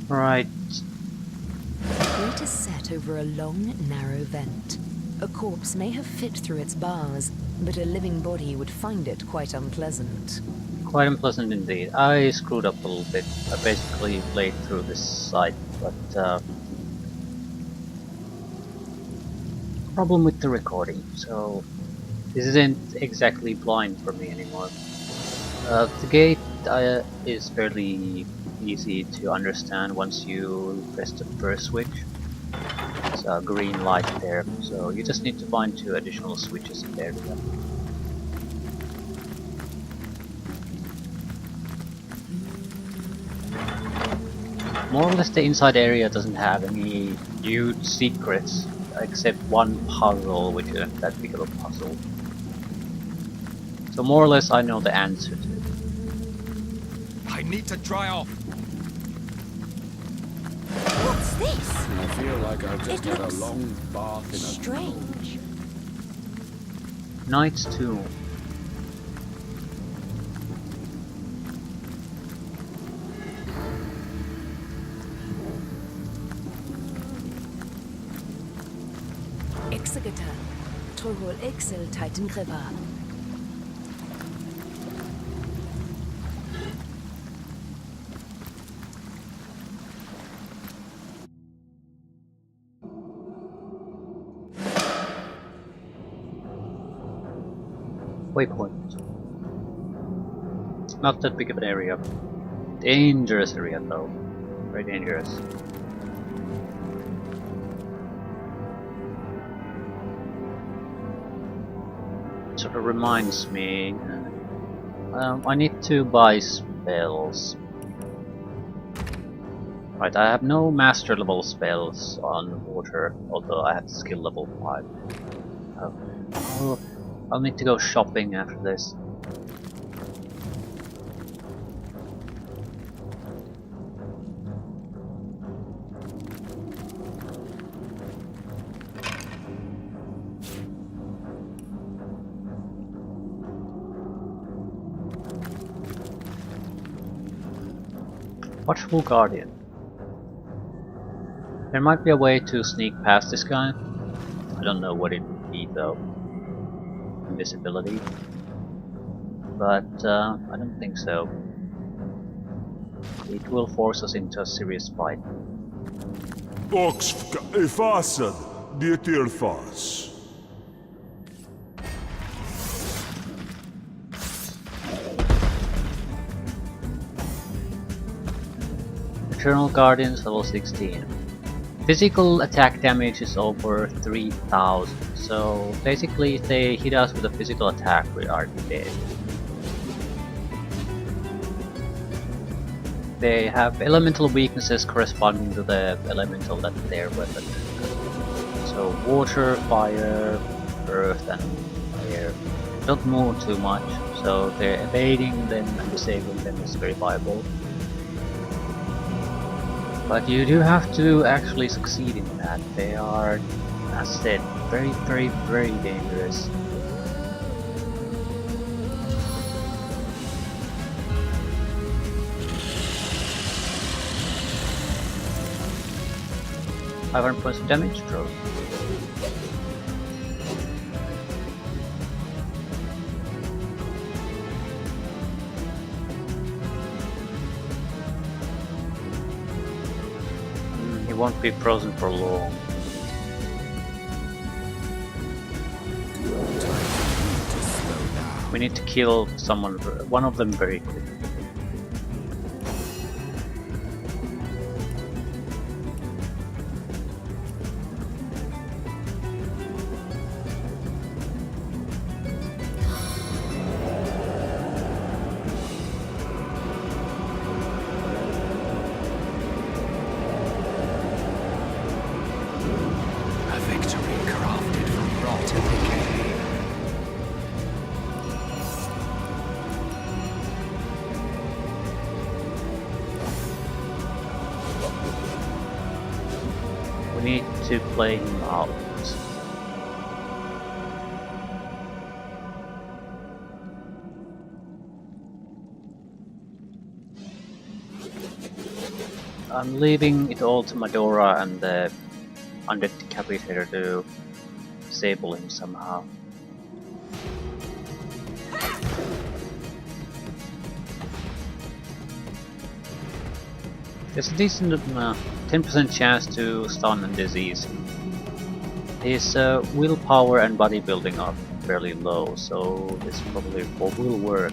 Right. The grate is set over a long, narrow vent. A corpse may have fit through its bars, but a living body would find it quite unpleasant. Quite unpleasant indeed. I screwed up a little bit. I basically played through this site, but problem with the recording, so this isn't exactly blind for me anymore. The gate is fairly easy to understand once you press the first switch. It's a green light there, so you just need to find 2 additional switches in the area. More or less the inside area doesn't have any huge secrets, except one puzzle, which isn't that big of a puzzle. So more or less I know the answer to it. I need to dry off. What's this? I feel like I've just It had a looks long bath in a strange. Knight's Tomb. Exegeter. Trohol Excel Titan River. Waypoint. Not that big of an area. Dangerous area though. Very dangerous. Sort of reminds me. I need to buy spells. Right, I have no master level spells on water, although I have skill level 5. I'll need to go shopping after this. Watchful Guardian. There might be a way to sneak past this guy. I don't know what it would be though. Invisibility. But I don't think so. It will force us into a serious fight. Oxfka efasad, dietir fas. Eternal Guardians level 16. Physical attack damage is over 3000, so basically if they hit us with a physical attack we are dead. They have elemental weaknesses corresponding to the elemental that's their weapon. So water, fire, earth and air don't move too much, so they're evading them and disabling them is very viable. But you do have to actually succeed in that. They are, as said, very, very, very dangerous. $500 points of damage, throw. He won't be frozen for long. We need to kill someone, one of them very quickly. A victory crafted from rot and decay. We need to play him out. I'm leaving it all to Medora and the undead decapitator to disable him somehow. There's a decent 10% chance to stun and disease him. His willpower and bodybuilding are fairly low, so this probably will work.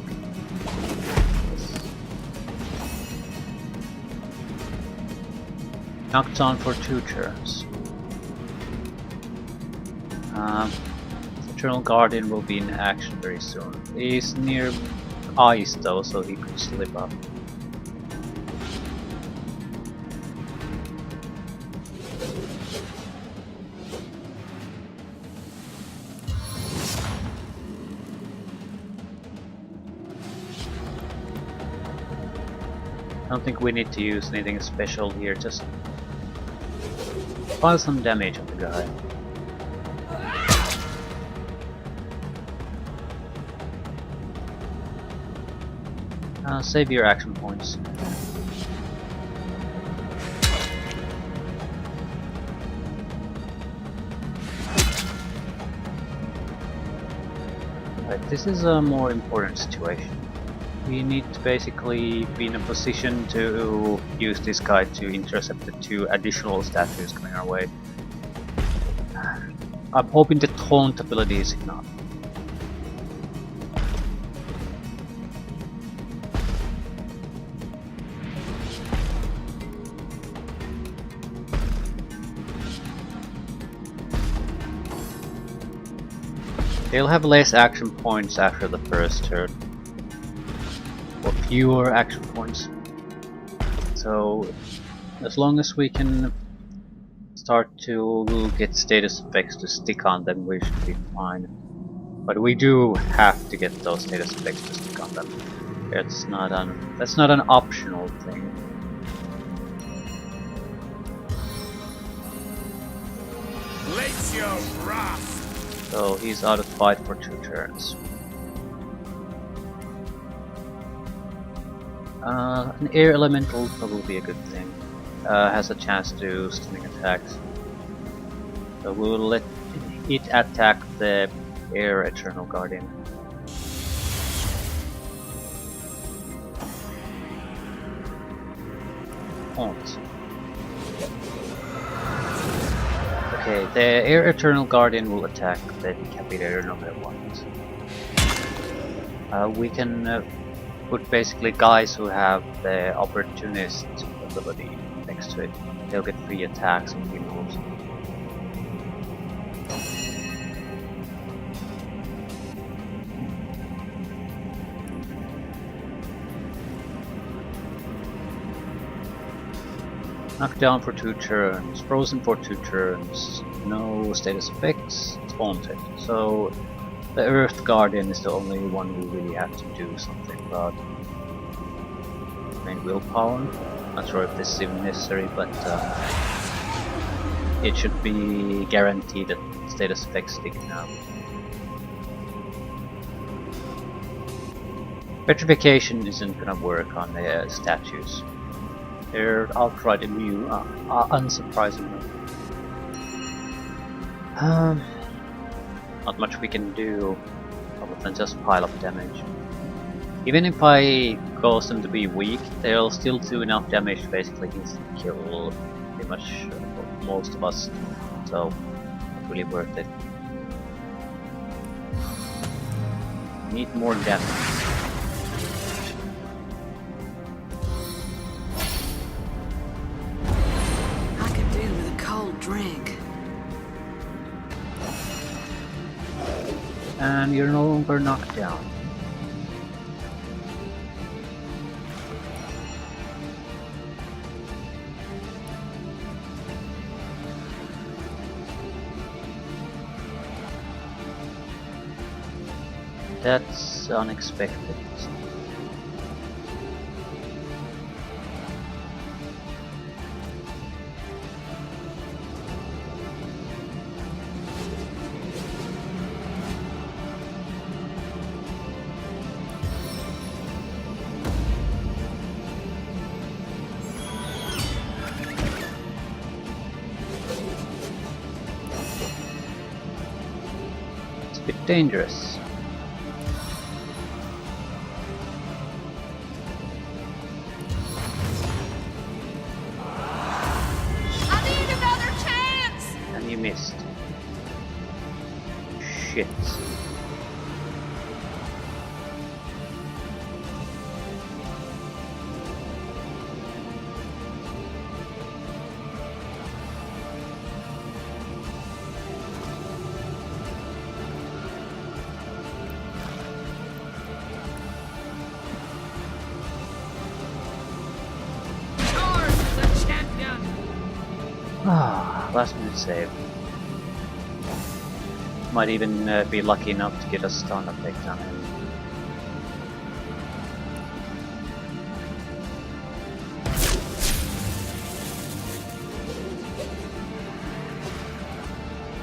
Knocked on for 2 turns. Eternal Guardian will be in action very soon. He's near ice though, so he could slip up. I don't think we need to use anything special here, just pile some damage on the guy. Save your action points. Right, this is a more important situation. We need to basically be in a position to use this guy to intercept the 2 additional statues coming our way. I'm hoping the taunt ability is enough. They'll have less action points after the first turn. Or fewer action points. So as long as we can start to get status effects to stick on them, we should be fine. But we do have to get those status effects to stick on them. That's not an optional thing. Lace your wrath! So he's out of fight for 2 turns. An air elemental will probably be a good thing. Has a chance to do stunning attacks. So we'll let it attack the air Eternal Guardian. Haunt. Okay, the air Eternal Guardian will attack the Decapitator no matter what. We can put basically guys who have the Opportunist ability next to it. They'll get free attacks and free moves. Knocked down for 2 turns, frozen for 2 turns, no status effects, taunted. So the Earth Guardian is the only one we really have to do something about. Main willpower. Not sure if this is even necessary, but it should be guaranteed that status effects stick now. Petrification isn't gonna work on the statues. They're outright immune, unsurprisingly. Not much we can do other than just pile up damage. Even if I cause them to be weak, they'll still do enough damage to basically instantly kill pretty much most of us, so not really worth it. Need more damage. Drink. And you're no longer knocked down. That's unexpected. dangerous. I need another chance! And you missed. Shit. Charge the champion! Ah, last minute save. Might even be lucky enough to get a stun effect on him.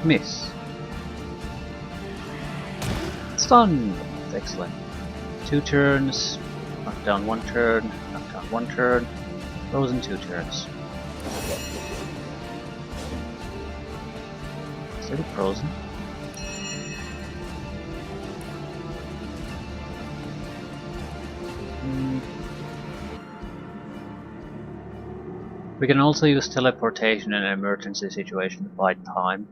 Miss. Stun! Excellent. 2 turns, knock down 1 turn, knock down 1 turn, frozen 2 turns. Still frozen. We can also use teleportation in an emergency situation to buy time.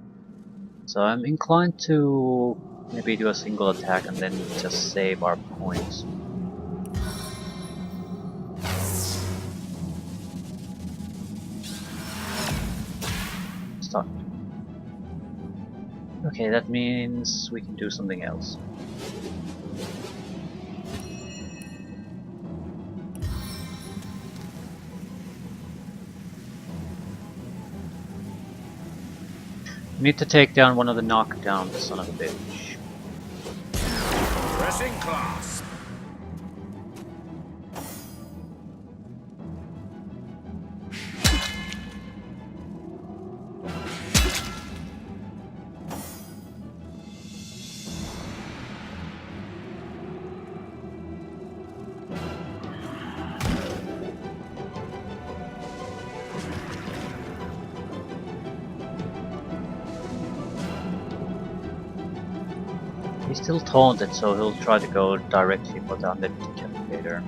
So I'm inclined to maybe do a single attack and then just save our points. Start. Okay, that means we can do something else. We need to take down one of the knockdowns, son of a bitch. Pressing class. He's still taunted, so he'll try to go directly for the undead decapitator.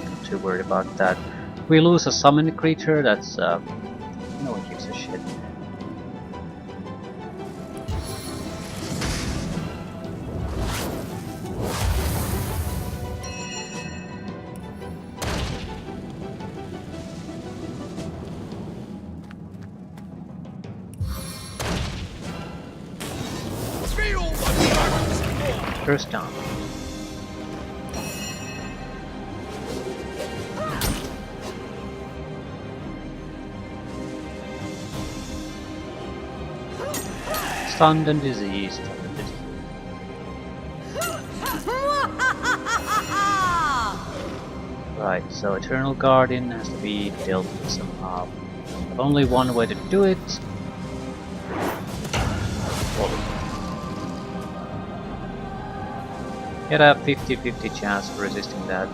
Not too worried about that. If we lose a summoned creature, that's no one gives a shit. Feel the dragon's First down. Stunned and diseased. Right, so Eternal Guardian has to be dealt with somehow. Only one way to do it. Get a 50-50 chance of resisting that.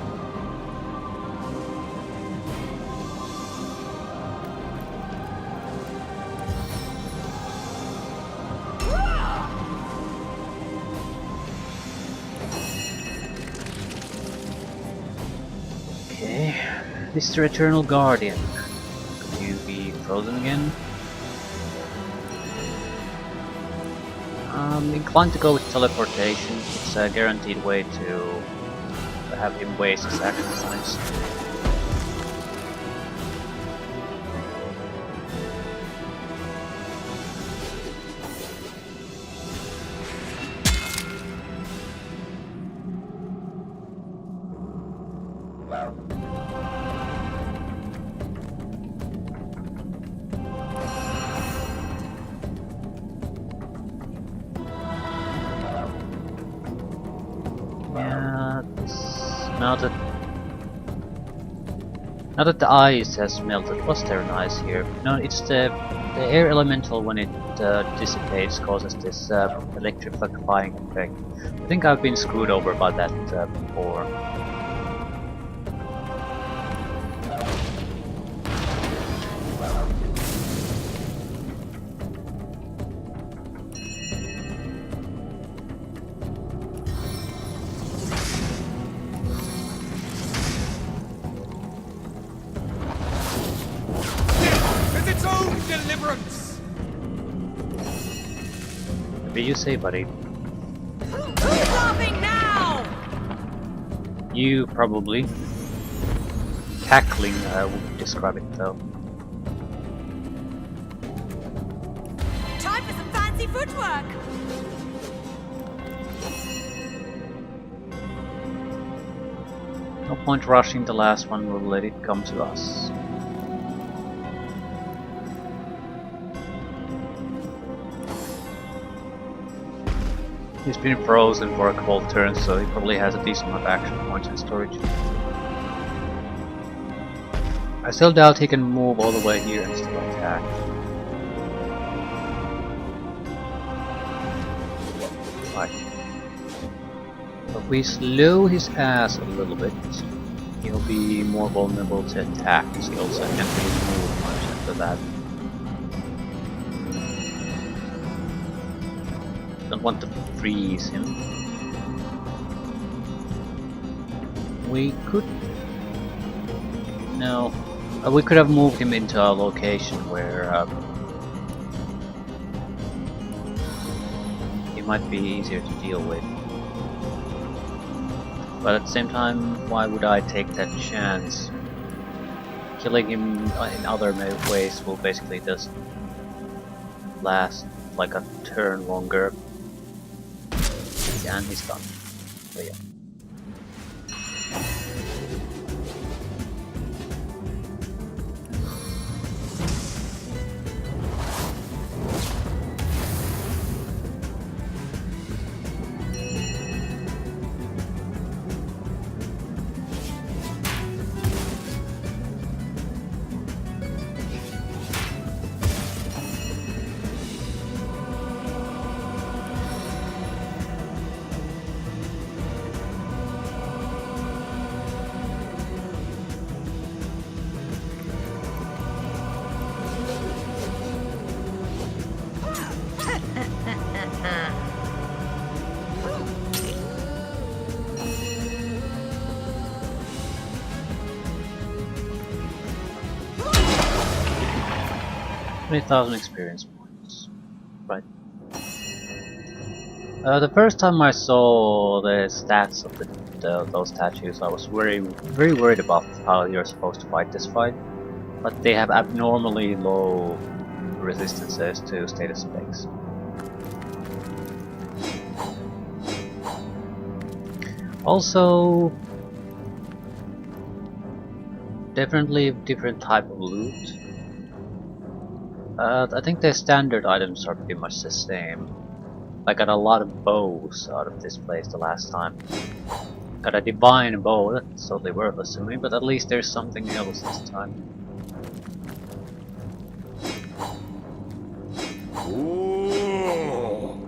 Okay, Mr. Eternal Guardian. Could you be frozen again? I'm inclined to go with teleportation. It's a guaranteed way to have him waste his action points. Yeah, now that the ice has melted, what's there nice here? No, it's the air elemental when it dissipates causes this electrifying effect. I think I've been screwed over by that before. difference. What did you say, buddy? Who's laughing now? You probably. Cackling, I would describe it though. Time for some fancy footwork. No point rushing the last one, we'll let it come to us. He's been frozen for a couple of turns, so he probably has a decent amount of action points in storage. I still doubt he can move all the way here and still attack. Right. But if we slow his ass a little bit, he'll be more vulnerable to attacks. He also can't really move much after that. Don't want to freeze him. We could... No. We could have moved him into a location where he might be easier to deal with. But at the same time, why would I take that chance? Killing him in other ways will basically just last like a turn longer. And he's done. So yeah. $20,000 experience points. Right. The first time I saw the stats of those statues, I was very worried about how you're supposed to fight this fight. But they have abnormally low resistances to status effects. Also, definitely a different type of loot. I think the standard items are pretty much the same. I got a lot of bows out of this place the last time. Got a divine bow, that's totally worthless to me, but at least there's something else this time. Oh.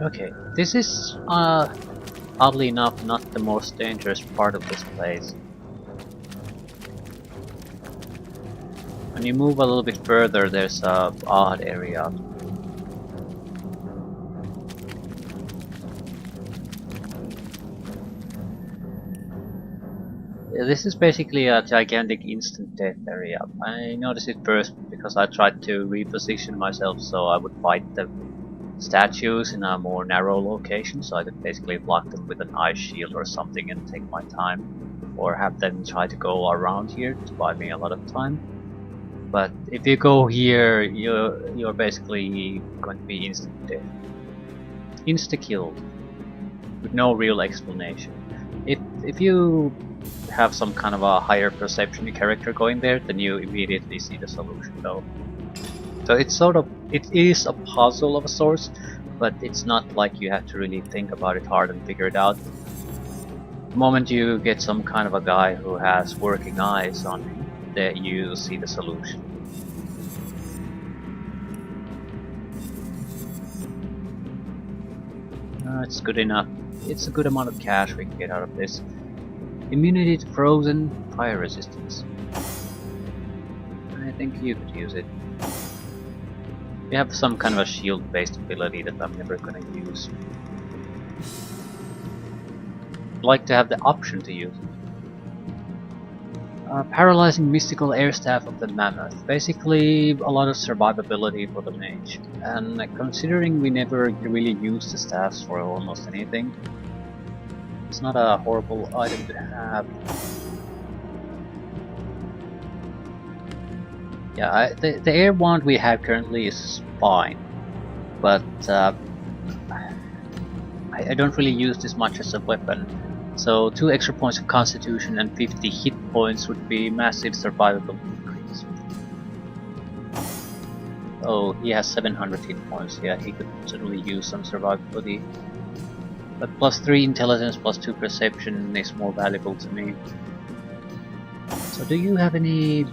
Okay, this is oddly enough not the most dangerous part of this place. When you move a little bit further, there's a odd area. This is basically a gigantic instant death area. I noticed it first because I tried to reposition myself so I would fight the statues in a more narrow location, so I could basically block them with an ice shield or something and take my time, or have them try to go around here to buy me a lot of time. But if you go here, you're basically going to be instant death, insta killed, with no real explanation. If you have some kind of a higher perception character going there, then you immediately see the solution though. So it's it is a puzzle of a sort, but it's not like you have to really think about it hard and figure it out. The moment you get some kind of a guy who has working eyes on him, that you see the solution. It's good enough. It's a good amount of cash we can get out of this. Immunity to frozen, fire resistance. I think you could use it. We have some kind of a shield based ability that I'm never gonna use. like to have the option to use it. Paralyzing mystical air staff of the mammoth. Basically, a lot of survivability for the mage. And considering we never really use the staffs for almost anything, it's not a horrible item to have. Yeah, the air wand we have currently is fine, but I don't really use this much as a weapon. So 2 extra points of constitution and 50 hit points would be massive survivable increase. Oh, he has 700 hit points. Yeah, he could certainly use some survivability. But +3 intelligence, +2 perception is more valuable to me. So do you have any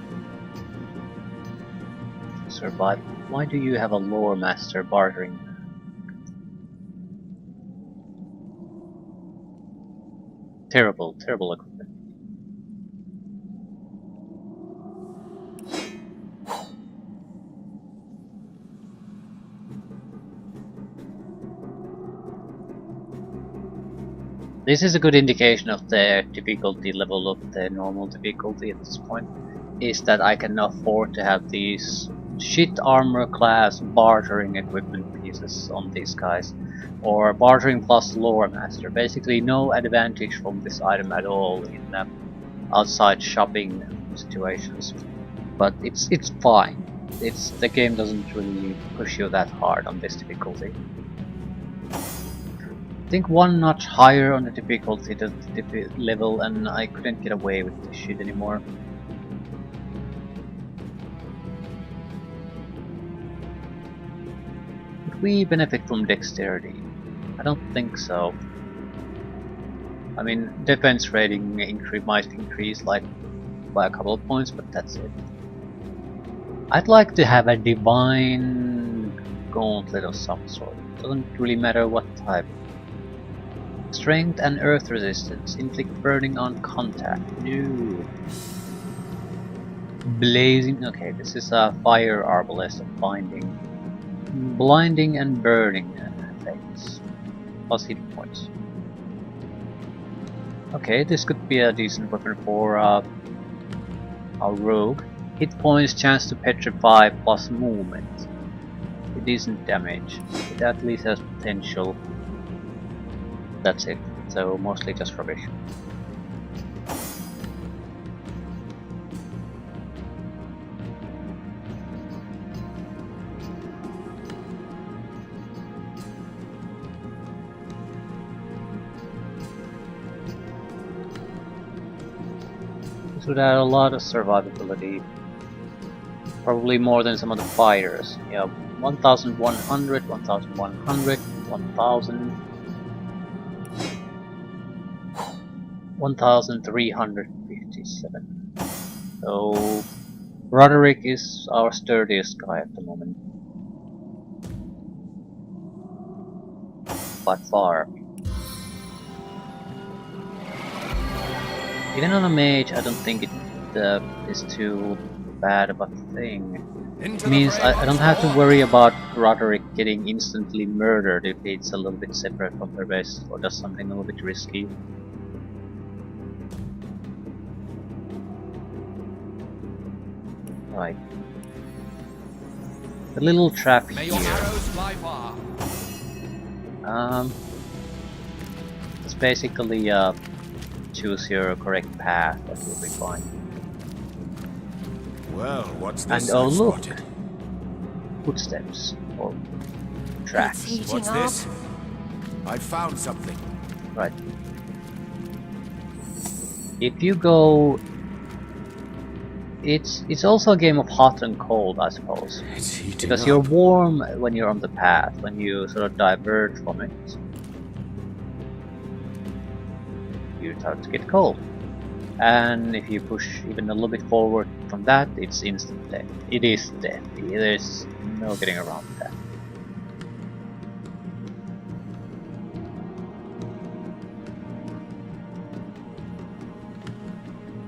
survival? Why do you have a lore master bartering? Terrible, terrible equipment. This is a good indication of the difficulty level of the normal difficulty at this point, is that I can afford to have these shit armor class bartering equipment pieces on these guys, or bartering plus lore master. Basically no advantage from this item at all in outside shopping situations, but it's fine. The game doesn't really push you that hard on this difficulty. I think one notch higher on the difficulty level and I couldn't get away with this shit anymore. Would we benefit from dexterity? I don't think so. I mean, defense rating might increase like by a couple of points, but that's it. I'd like to have a divine gauntlet of some sort. Doesn't really matter what type. Strength and earth resistance. Inflict burning on contact. No. Blazing. Okay, this is a fire arbalest of binding. Blinding and burning effects. Plus hit points. Okay, this could be a decent weapon for a rogue. Hit points, chance to petrify, plus movement. A decent damage. It at least has potential. That's it. So mostly just rubbish. This would add a lot of survivability. Probably more than some of the fighters. Yeah, 1100, 1100, 1000. 1357. So Roderick is our sturdiest guy at the moment. By far. Even on a mage, I don't think it is too bad of a thing. It means I don't have to worry about Roderick getting instantly murdered if it's a little bit separate from the rest or does something a little bit risky. Right. The little trap May here. your arrows fly far. It's basically choose your correct path, that will be fine. Well, what's And this oh I've look! spotted? Footsteps. Or tracks. It's heating What's up. this? I found something. Right. If you go... It's also a game of hot and cold, I suppose. It's heating Because up. you're warm when you're on the path, when you sort of diverge from it, you start to get cold. And if you push even a little bit forward from that, it's instant death. It is death. There's no getting around that.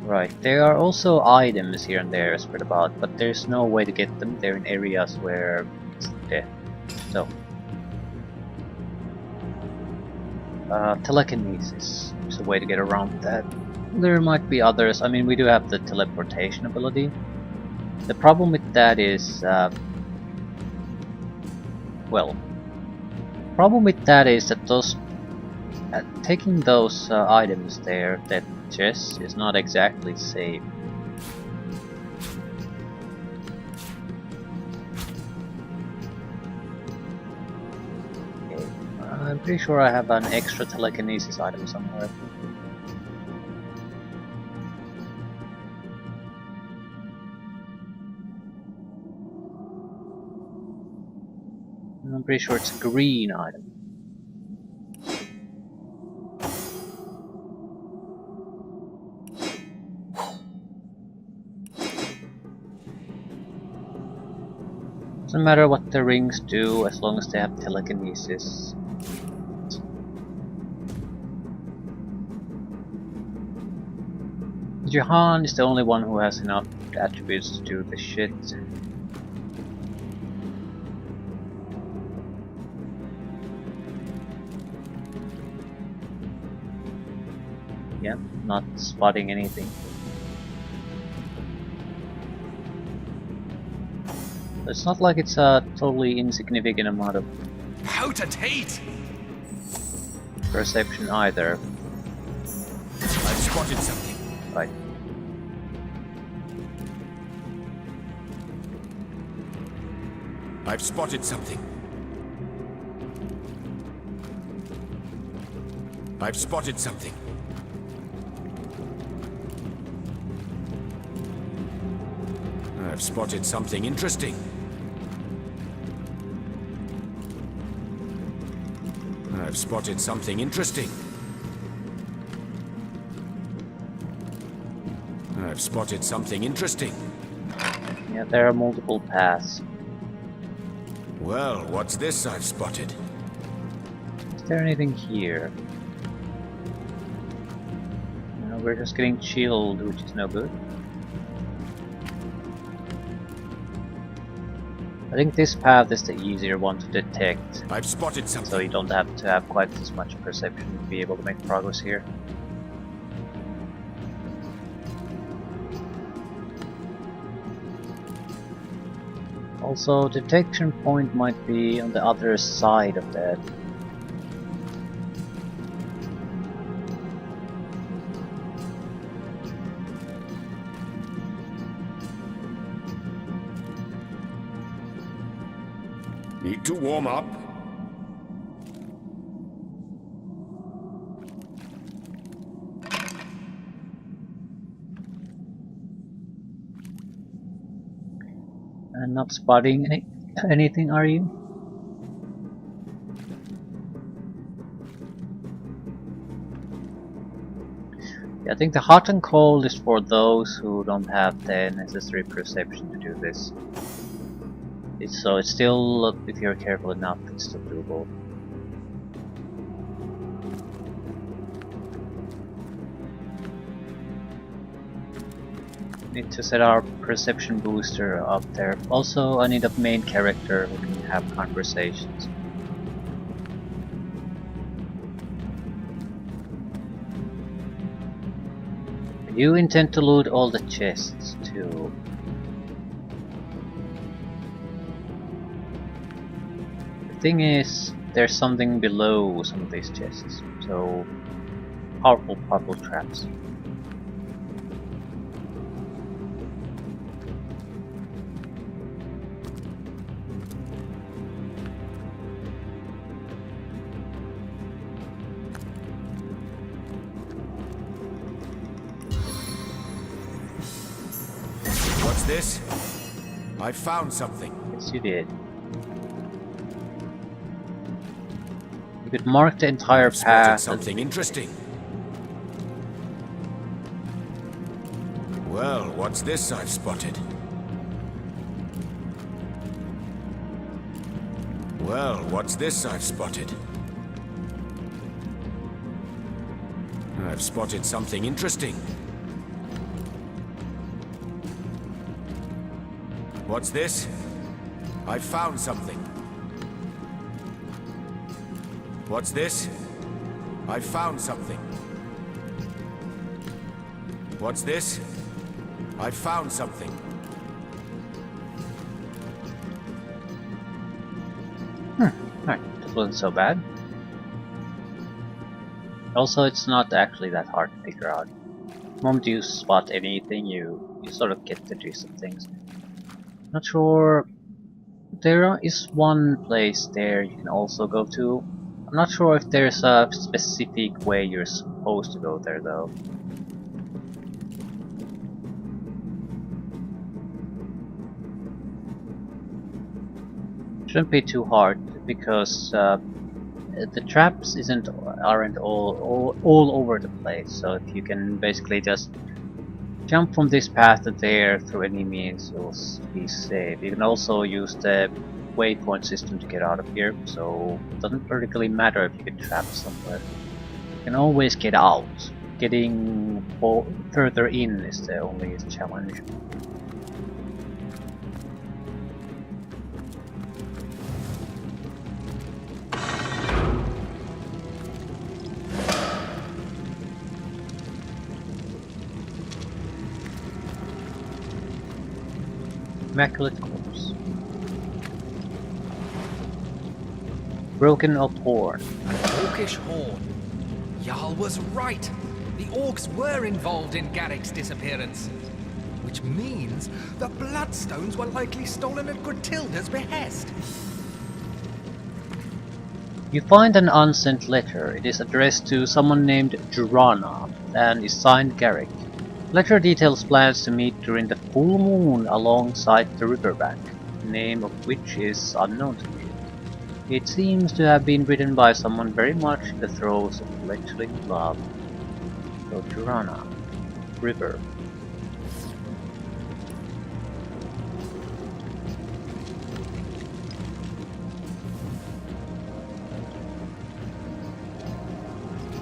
Right, there are also items here and there spread about, but there's no way to get them. They're in areas where it's death. So Telekinesis is a way to get around that. There might be others. I mean, we do have the teleportation ability. The problem with that is, well, problem with that is that taking those items there, that chest, is not exactly safe. Okay, I'm pretty sure I have an extra telekinesis item somewhere. I'm pretty sure it's a green item. Doesn't matter what the rings do as long as they have telekinesis. Jahan is the only one who has enough attributes to do the shit. Yeah, not spotting anything. It's not like it's a totally insignificant amount of Potentate! perception either. I've spotted something. Right. I've spotted something. I've spotted something. I've spotted something interesting. I've spotted something interesting. I've spotted something interesting. Yeah, there are multiple paths. Well, what's this I've spotted? Is there anything here? No, we're just getting chilled, which is no good. I think this path is the easier one to detect, I've spotted something. so you don't have to have quite as much perception to be able to make progress here. Also, detection point might be on the other side of that. Need to warm up. And not spotting anything, are you? Yeah, I think the hot and cold is for those who don't have the necessary perception to do this. So it's still, if you're careful enough, it's still doable. Need to set our perception booster up there. Also, I need a main character who can have conversations. You intend to loot all the chests too. The thing is, there's something below some of these chests, so powerful traps. What's this? I found something. Yes, you did. You could mark the entire I've spotted path. something interesting. Well, what's this I've spotted? Well, what's this I've spotted? I've spotted something interesting. What's this? I found something. What's this? I found something. What's this? I found something. Alright, that wasn't so bad. Also, it's not actually that hard to figure out. The moment you spot anything, you sort of get the gist of things. Not sure. There is one place there you can also go to. I'm not sure if there's a specific way you're supposed to go there though. Shouldn't be too hard because the traps aren't all over the place. So if you can basically just jump from this path to there through any means, you'll be safe. You can also use the waypoint system to get out of here, so it doesn't particularly matter if you get trapped somewhere. You can always get out. Getting further in is the only challenge. Immaculate Corpse. Broken Up Horn. An orcish horn. Jarl was right. The orcs were involved in Garrick's disappearance. Which means the bloodstones were likely stolen at Gruntilda's behest. You find an unsent letter. It is addressed to someone named Jurana and is signed Garrick. Letter details plans to meet during the full moon alongside the riverbank, the name of which is unknown to me. It seems to have been written by someone very much in the throes of fledgling love. So Jurana, river.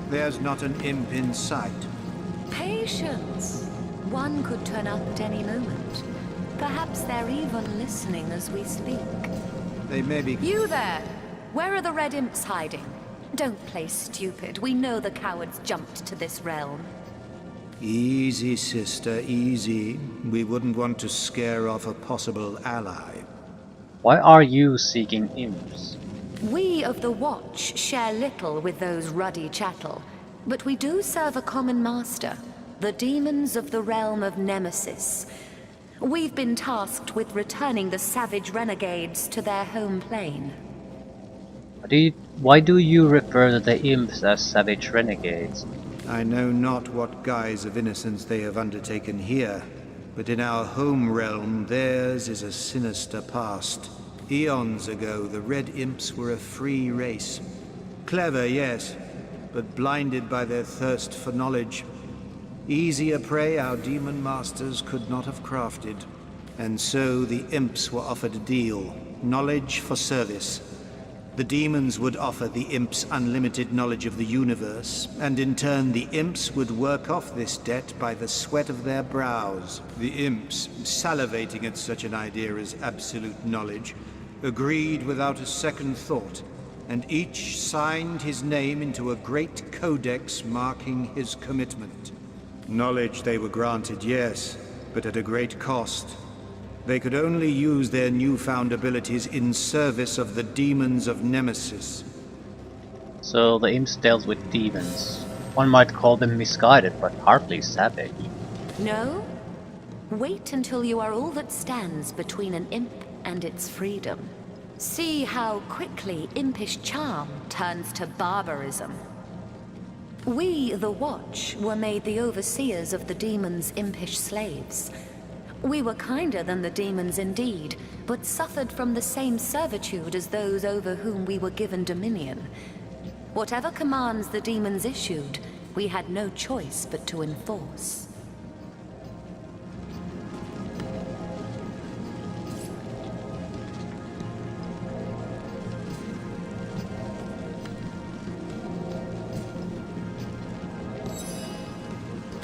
There's not an imp in sight. Patience. One could turn up at any moment. Perhaps they're even listening as we speak. They may be... You there! Where are the red imps hiding? Don't play stupid. We know the cowards jumped to this realm. Easy, sister, easy. We wouldn't want to scare off a possible ally. Why are you seeking imps? We of the Watch share little with those ruddy chattel, but we do serve a common master, the demons of the realm of Nemesis. We've been tasked with returning the savage renegades to their home plane. Why do you refer to the imps as savage renegades? I know not what guise of innocence they have undertaken here, but in our home realm theirs is a sinister past. Eons ago, the Red Imps were a free race. Clever, yes, but blinded by their thirst for knowledge. Easier prey our demon masters could not have crafted. And so the Imps were offered a deal, knowledge for service. The demons would offer the Imps unlimited knowledge of the universe, and in turn the Imps would work off this debt by the sweat of their brows. The Imps, salivating at such an idea as absolute knowledge, agreed without a second thought, and each signed his name into a great codex marking his commitment. Knowledge they were granted, yes, but at a great cost. They could only use their newfound abilities in service of the demons of Nemesis. So the imps dealt with demons. One might call them misguided, but hardly savage. No? Wait until you are all that stands between an imp and its freedom. See how quickly impish charm turns to barbarism. We, the Watch, were made the overseers of the demons' impish slaves. We were kinder than the demons indeed, but suffered from the same servitude as those over whom we were given dominion. Whatever commands the demons issued, we had no choice but to enforce.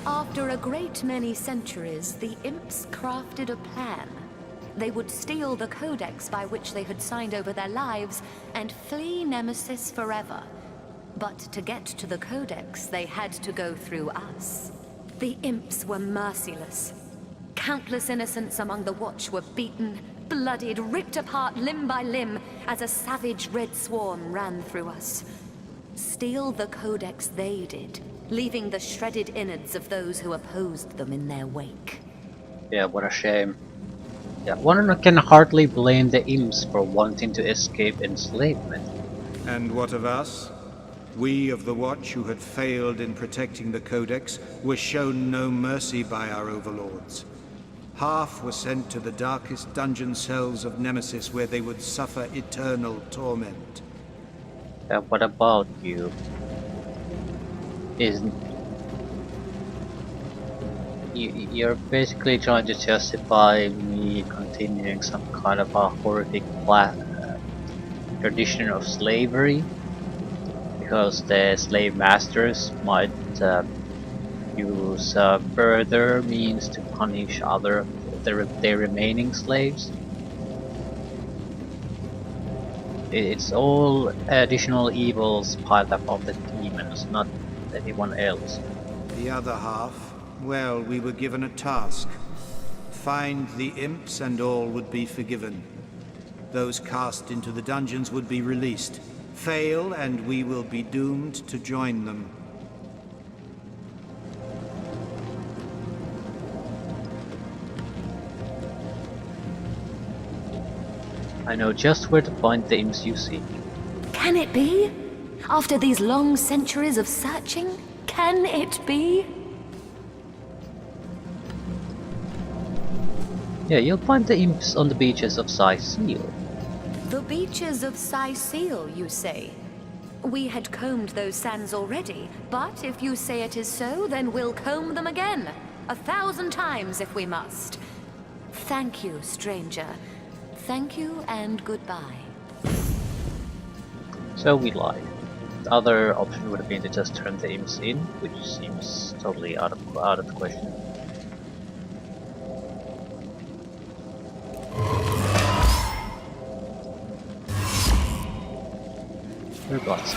After a great many centuries, the imps crafted a plan. They would steal the codex by which they had signed over their lives and flee Nemesis forever. But to get to the Codex, they had to go through us. The imps were merciless. Countless innocents among the Watch were beaten, bloodied, ripped apart limb by limb as a savage red swarm ran through us. Steal the Codex they did, leaving the shredded innards of those who opposed them in their wake. Yeah, what a shame. Yeah, one can hardly blame the imps for wanting to escape enslavement. And what of us? We of the Watch who had failed in protecting the Codex were shown no mercy by our overlords. Half were sent to the darkest dungeon cells of Nemesis where they would suffer eternal torment. What about you? Isn't you're basically trying to justify me continuing some kind of a horrific tradition of slavery because the slave masters might use further means to punish their remaining slaves. It's all additional evils piled up of the demons, not anyone else. The other half, well, we were given a task. Find the imps and all would be forgiven. Those cast into the dungeons would be released. Fail and we will be doomed to join them. I know just where to find the imps you seek. Can it be? After these long centuries of searching, can it be? Yeah, you'll find the imps on the beaches of Seal. The beaches of Seal, you say? We had combed those sands already, but if you say it is so, then we'll comb them again. 1,000 times if we must. Thank you, stranger. Thank you and goodbye. So we lied. The other option would have been to just turn the imps in, which seems totally out of the question. We're blessed.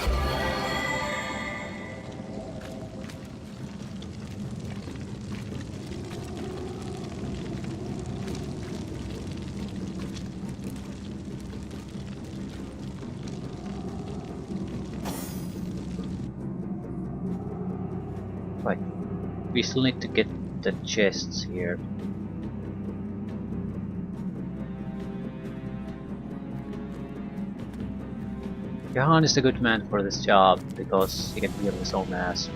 Right. We still need to get the chests here. Johan is a good man for this job because he can heal his own ass.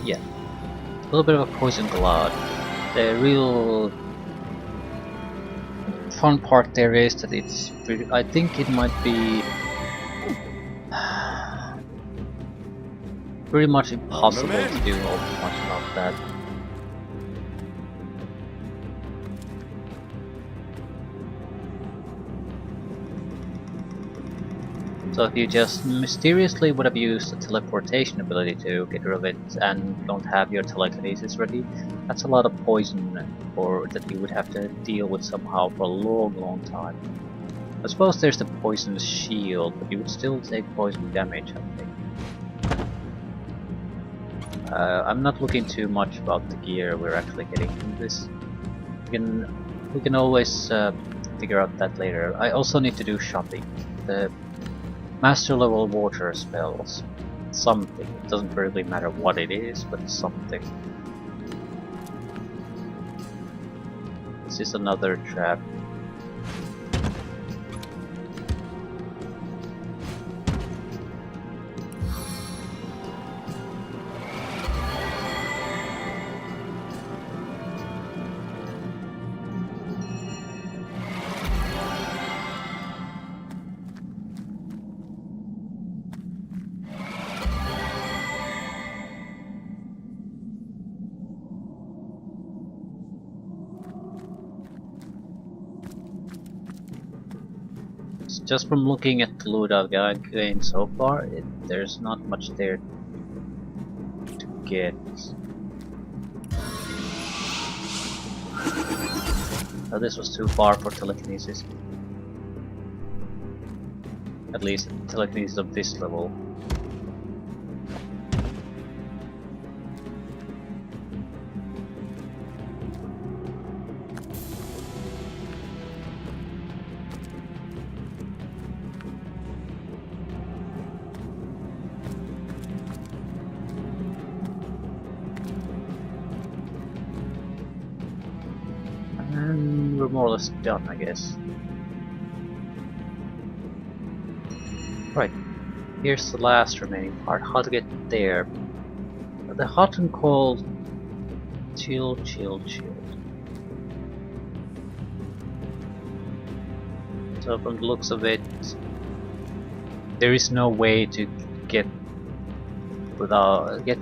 Yeah, a little bit of a poison blood. The real fun part there is that it's pretty, I think it might be pretty much impossible to do all much about that. So if you just mysteriously would have used the teleportation ability to get rid of it and don't have your telekinesis ready, that's a lot of poison or that you would have to deal with somehow for a long time. I suppose there's the poison shield, but you would still take poison damage, I think. I'm not looking too much about the gear we're actually getting from this. We can always figure out that later. I also need to do shopping. The master level water spells. Something. It doesn't really matter what it is, but something. This is another trap. Just from looking at the loot I've gained so far, there's not much there. get. Oh, this was too far for telekinesis. At least telekinesis of this level. And we're more or less done, I guess. Right, here's the last remaining part, how to get there. The hot and cold, chill. So from the looks of it, there is no way to get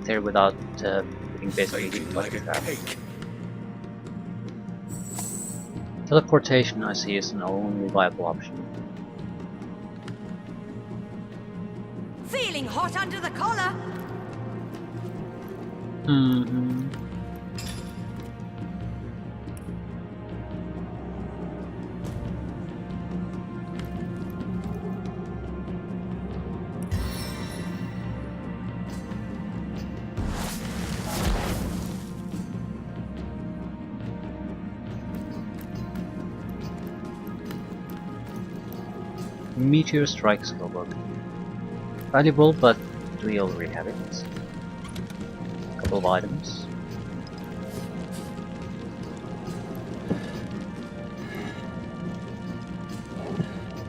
there without being basically Baking hit like by a the trap. cake. Teleportation I see is an only viable option. Feeling hot under the collar? Meteor strike snowball. Valuable, but we already have it. Couple of items.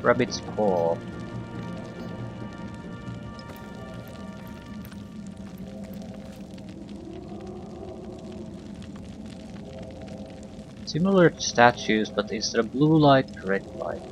Rabbit's paw. Similar statues, but instead of blue light, red light.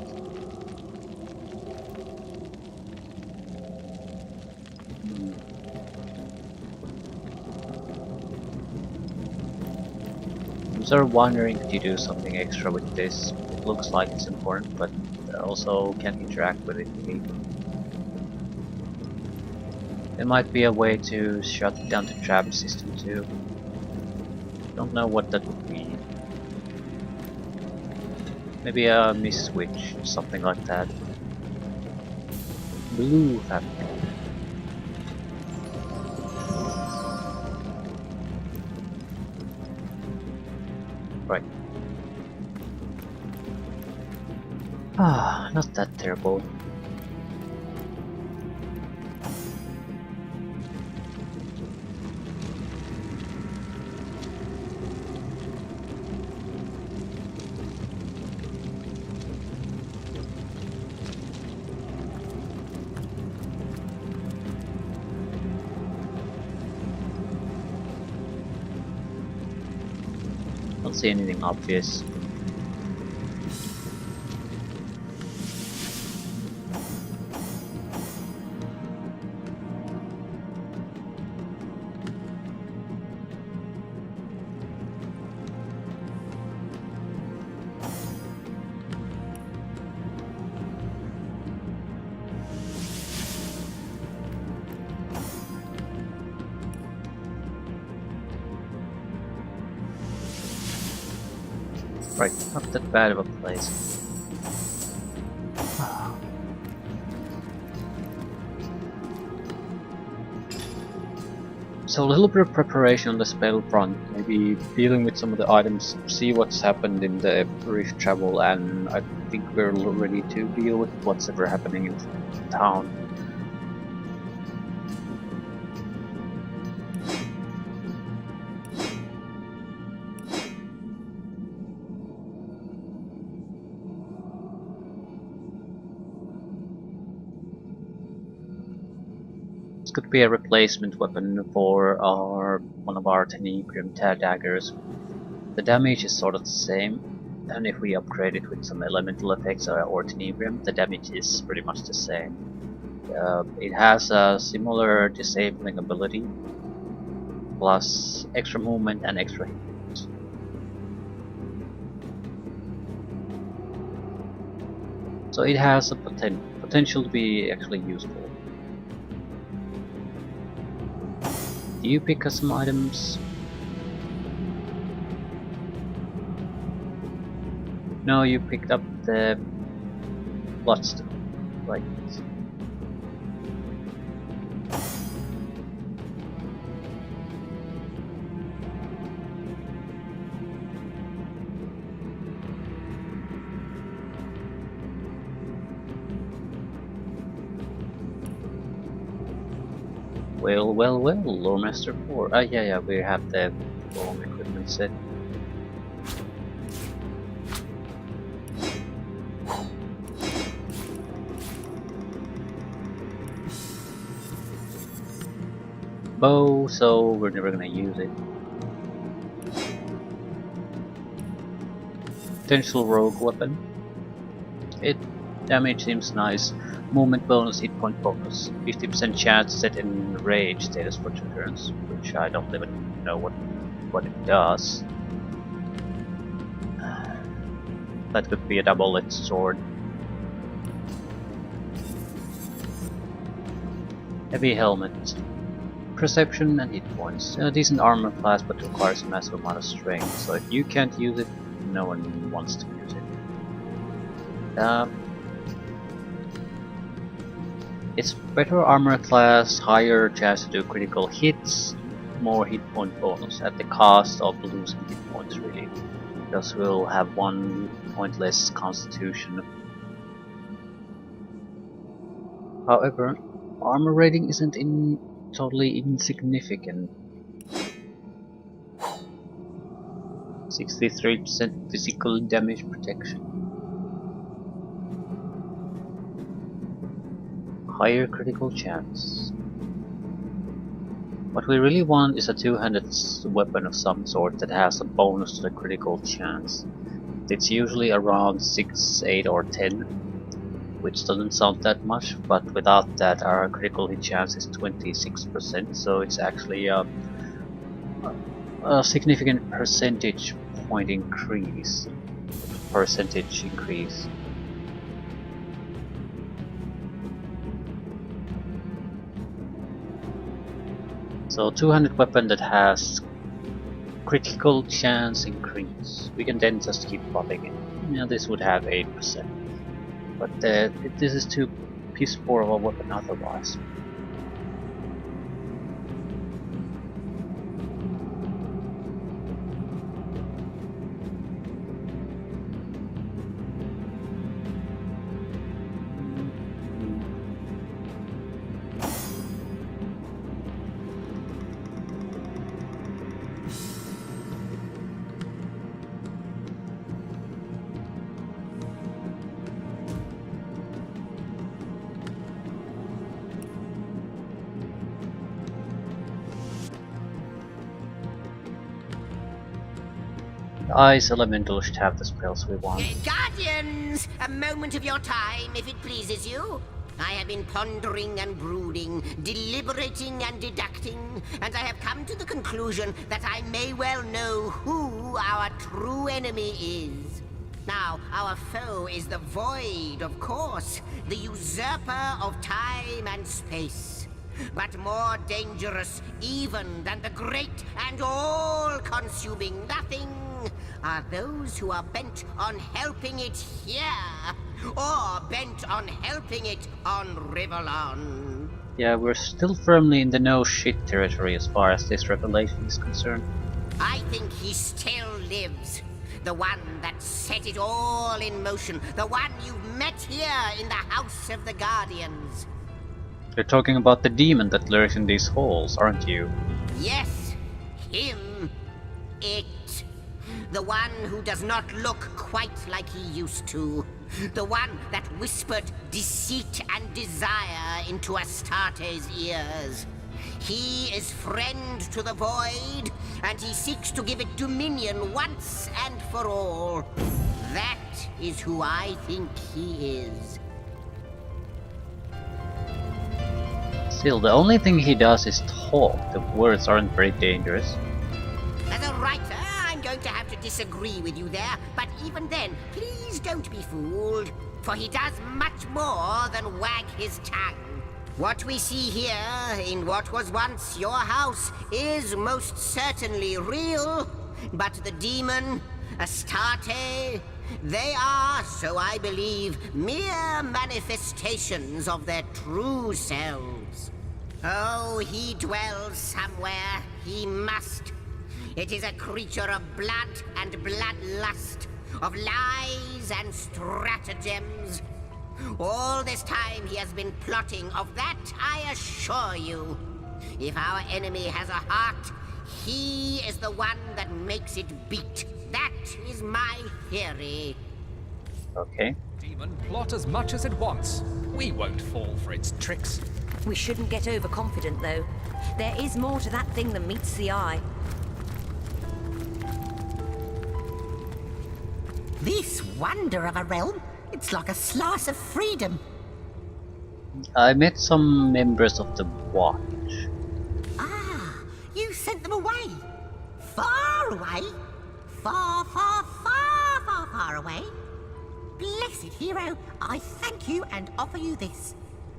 I'm sort of wondering, could you do something extra with this? It looks like it's important, but also can't interact with it. There might be a way to shut down the trap system too. Don't know what that would be. Maybe a miss switch, something like that. Blue fabric. Right. Ah, not that terrible. Don't see anything obvious. Right, not that bad of a place. So a little bit of preparation on the spell front, maybe dealing with some of the items, see what's happened in the Rift travel, and I think we're ready to deal with what's ever happening in town. This could be a replacement weapon for one of our Tenebrium daggers. The damage is sort of the same, and if we upgrade it with some elemental effects or Tenebrium, the damage is pretty much the same. It has a similar disabling ability, plus extra movement and extra hit points. So it has a potential to be actually useful. Do you pick custom items? No, you picked up the bloodstone, right? Well, Lore Master 4. Ah, yeah, we have the wrong equipment set. Bow, so we're never gonna use it. Potential rogue weapon. It damage seems nice. Movement bonus, hit point bonus. 50% chance set in rage status for 2 turns, which I don't even know what it does. That could be a double-edged sword. Heavy helmet. Perception and hit points. A decent armor class, but requires a massive amount of strength, so if you can't use it, no one wants to use it. It's better armor class, higher chance to do critical hits, more hit point bonus at the cost of losing hit points really, because we'll have 1 point less constitution. However, armor rating isn't totally insignificant. 63% physical damage protection. Higher critical chance. What we really want is a two-handed weapon of some sort that has a bonus to the critical chance. It's usually around 6, 8 or 10, which doesn't sound that much, but without that our critical hit chance is 26%, so it's actually a significant percentage point increase. So 200 weapon that has critical chance increase. We can then just keep popping it. Now this would have 8%. But this is too piss poor of a weapon otherwise. The Ice Elemental should have the spells we want. Guardians, a moment of your time, if it pleases you. I have been pondering and brooding, deliberating and deducting, and I have come to the conclusion that I may well know who our true enemy is. Now, our foe is the Void, of course, the usurper of time and space. But more dangerous even than the great and all-consuming nothing are those who are bent on helping it here, or bent on helping it on Rivellon. Yeah, we're still firmly in the no shit territory as far as this revelation is concerned. I think he still lives. The one that set it all in motion. The one you've met here in the House of the Guardians. You're talking about the demon that lurks in these halls, aren't you? Yes, him. It. The one who does not look quite like he used to. The one that whispered deceit and desire into Astarte's ears. He is friend to the Void, and he seeks to give it dominion once and for all. That is who I think he is. Still, the only thing he does is talk. The words aren't very dangerous. As a writer, I'm going to have to disagree with you there, but even then, please don't be fooled, for he does much more than wag his tongue. What we see here, in what was once your house, is most certainly real. But the demon, Astarte, they are, so I believe, mere manifestations of their true selves. Oh, he dwells somewhere. He must. It is a creature of blood and bloodlust, of lies and stratagems. All this time he has been plotting, of that I assure you. If our enemy has a heart, he is the one that makes it beat. That is my theory. Okay. Demon, plot as much as it wants. We won't fall for its tricks. We shouldn't get overconfident, though. There is more to that thing than meets the eye. This wonder of a realm, it's like a slice of freedom. I met some members of the Watch. Ah, you sent them away. Far away. Far, far, far, far, far away. Blessed hero, I thank you and offer you this.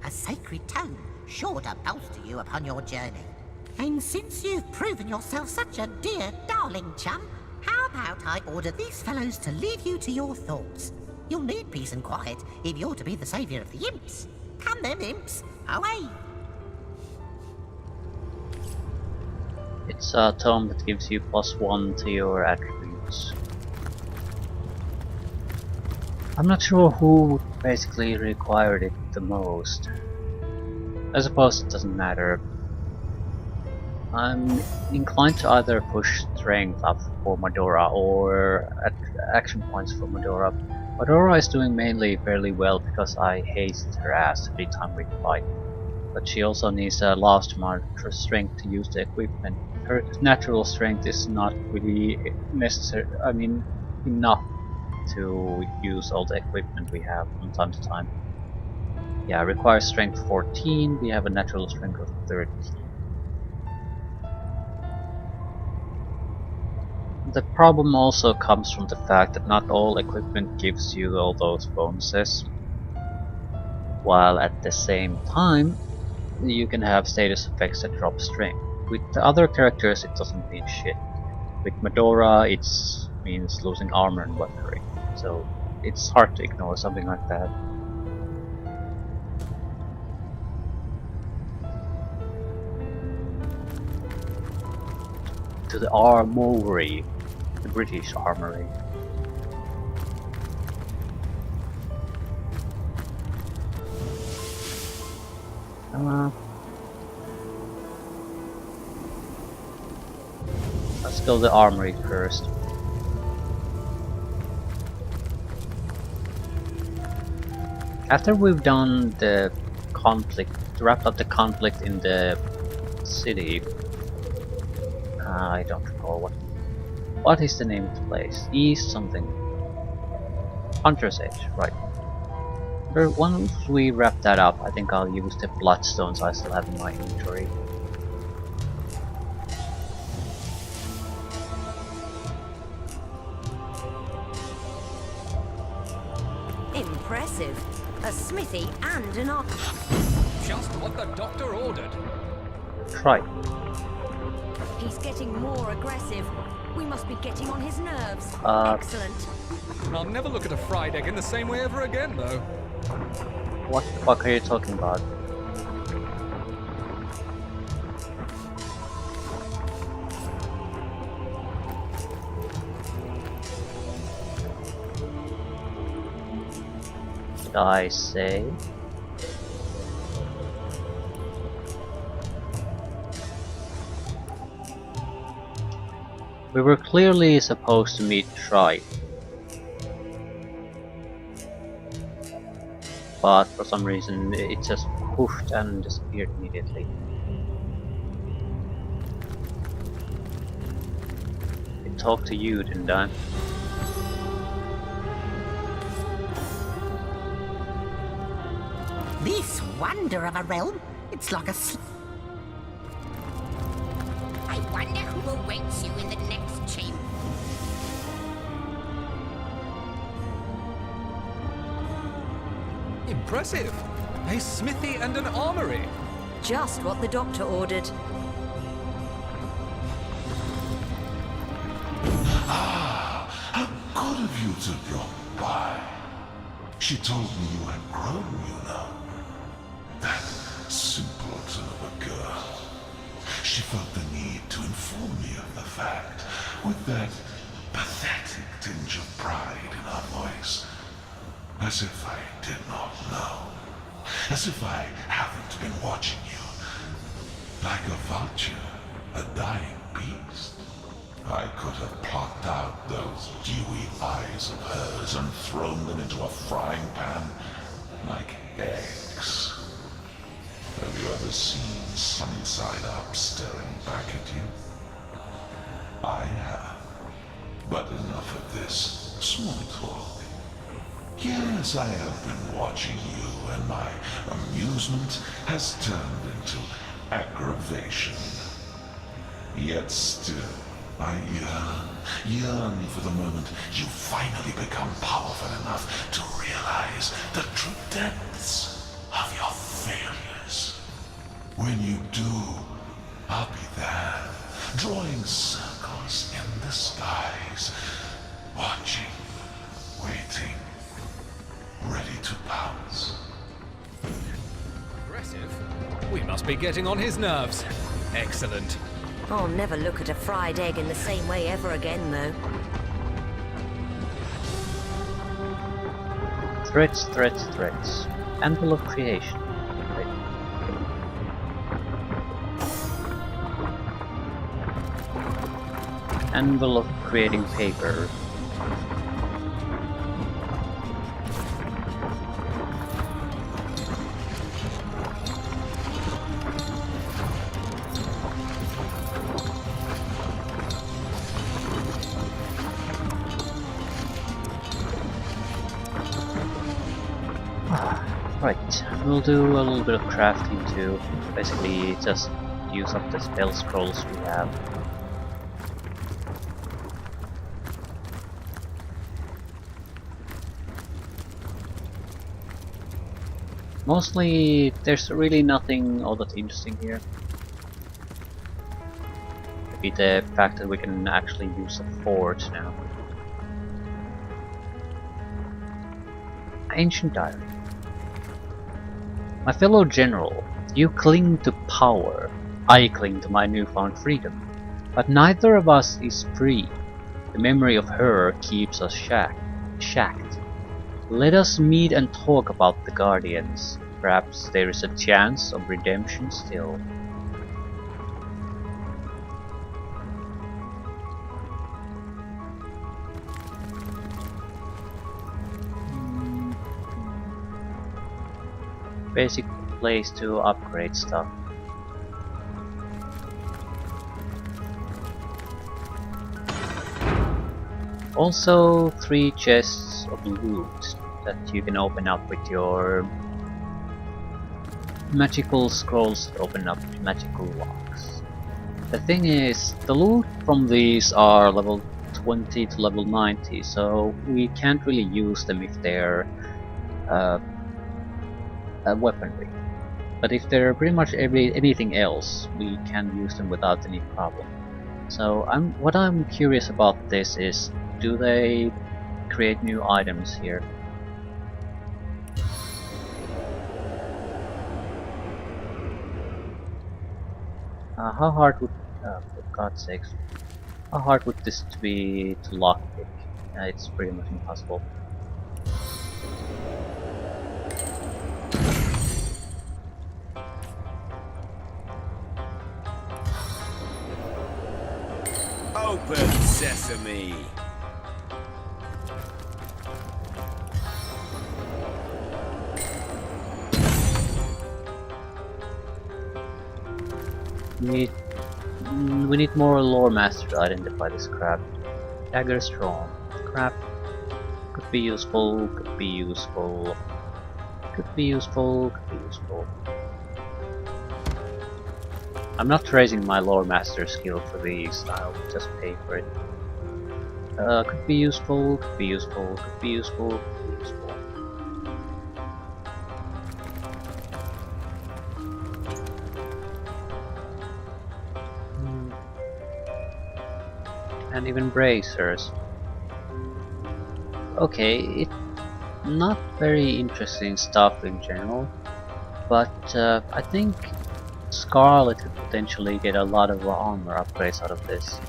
A sacred tome, sure to bolster you upon your journey. And since you've proven yourself such a dear, darling chum, how about I order these fellows to lead you to your thoughts? You'll need peace and quiet if you're to be the saviour of the imps. Come then, imps, away! It's a tome that gives you +1 to your attributes. I'm not sure who basically required it the most. I suppose it doesn't matter. I'm inclined to either push strength up for Medora or action points for Medora. Medora is doing mainly fairly well because I haste her ass every time we fight. But she also needs a large amount of strength to use the equipment. Her natural strength is not really necessary, enough to use all the equipment we have from time to time. Yeah, requires strength 14, we have a natural strength of 13. The problem also comes from the fact that not all equipment gives you all those bonuses, while at the same time you can have status effects that drop strength. With the other characters it doesn't mean shit. With Medora it means losing armor and weaponry, so it's hard to ignore something like that. To the armory, the British armory. Let's go to the armory first. After we've done the conflict, wrapped up the conflict in the city, I don't recall what is the name of the place? East something. Hunter's Edge, right. Once we wrap that up, I think I'll use the bloodstones I still have in my inventory. Impressive. A smithy and an arc. Just what the doctor ordered. Right. He's getting more aggressive. We must be getting on his nerves. Excellent. I'll never look at a fried egg in the same way ever again, though. What the fuck are you talking about? Did I say? We were clearly supposed to meet Tribe, but for some reason it just poofed and disappeared immediately. I talked to you, didn't I? This wonder of a realm, it's like a I wonder who awaits you in the next chamber. Impressive. A smithy and an armory. Just what the doctor ordered. How good of you to drop by. She told me you had grown, you know. That simpleton of a girl. She felt the need to inform me of the fact, with that pathetic tinge of pride in her voice. As if I did not know. As if I haven't been watching you. Like a vulture, a dying beast. I could have plucked out those dewy eyes of hers and thrown them into a frying pan like eggs. Have you ever seen Sunny Side Up staring back at you? I have. But enough of this small talk. Yes, I have been watching you, and my amusement has turned into aggravation. Yet still, I yearn for the moment you finally become powerful enough to realize the true depths of your failures. When you do, I'll be there, drawing circles in the skies, watching, waiting, ready to pounce. Aggressive? We must be getting on his nerves. Excellent. I'll never look at a fried egg in the same way ever again, though. Threats, threats, threats. Anvil of creation. Right. Anvil of creating paper. Right, we'll do a little bit of crafting too. Basically, just use up the spell scrolls we have. Mostly, there's really nothing all that interesting here. Maybe the fact that we can actually use a forge now. Ancient Diary. My fellow general, you cling to power, I cling to my newfound freedom, but neither of us is free. The memory of her keeps us shacked. Let us meet and talk about the Guardians. Perhaps there is a chance of redemption still. Basic place to upgrade stuff. Also 3 chests of loot that you can open up with your magical scrolls that open up magical locks. The thing is, the loot from these are level 20 to level 90, so we can't really use them if they're weaponry. But if they're pretty much anything else, we can use them without any problem. So what I'm curious about this is, do they create new items here? How hard would, for God's sakes, how hard would this be to lockpick? It's pretty much impossible. Open sesame! We need more lore master to identify this crap. Dagger strong. Crap. Could be useful, could be useful. Could be useful, could be useful. I'm not raising my lore master skill for these, I'll just pay for it. Could be useful, could be useful, could be useful, could be useful. and even bracers. Okay, it's not very interesting stuff in general, but I think Scarlet could potentially get a lot of armor upgrades out of this.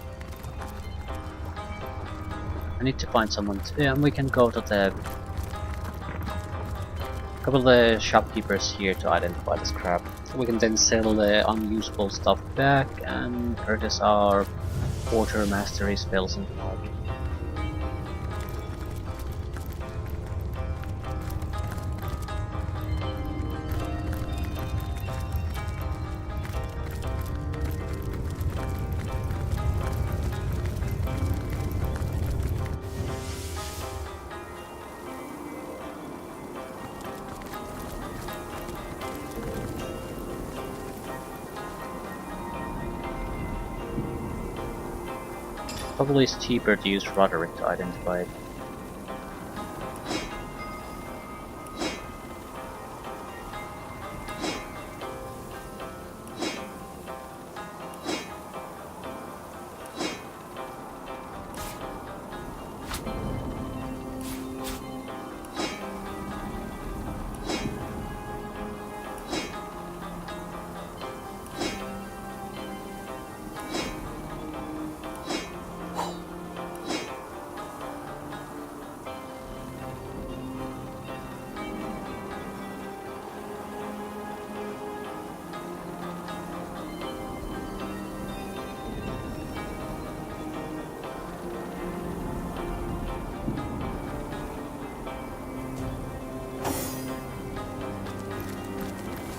I need to find someone to, and we can go to the couple of the shopkeepers here to identify the scrap. We can then sell the unusable stuff back and purchase our quarter mastery spells and the like. Probably it's cheaper to use Roderick to identify it.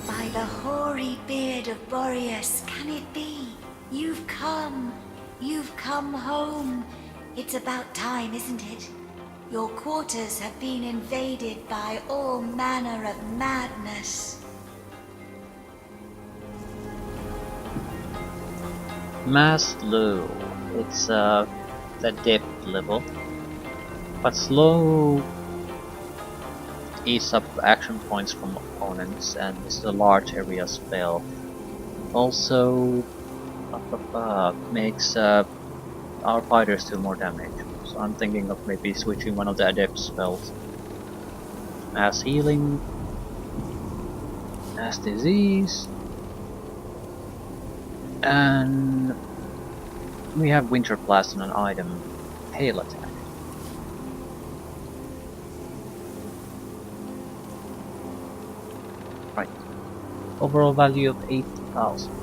By the hoary beard of Boreas, can it be? You've come. You've come home. It's about time, isn't it? Your quarters have been invaded by all manner of madness. Mass Slow. It's the depth level. But slow eats up action points from opponents and is a large area spell. Also makes our fighters do more damage. So I'm thinking of maybe switching one of the adept spells. Mass healing, mass disease, and we have Winter Blast on an item, hail attack. Right. Overall value of 8,000.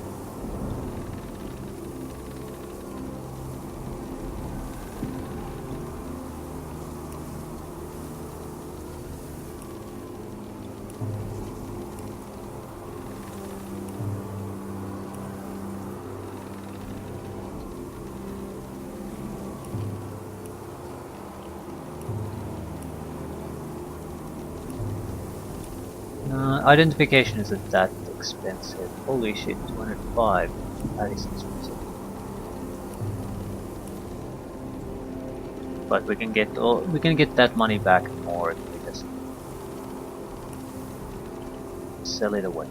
Identification isn't that expensive. Holy shit, 205. That is expensive. But we can get that money back more if we just sell it away.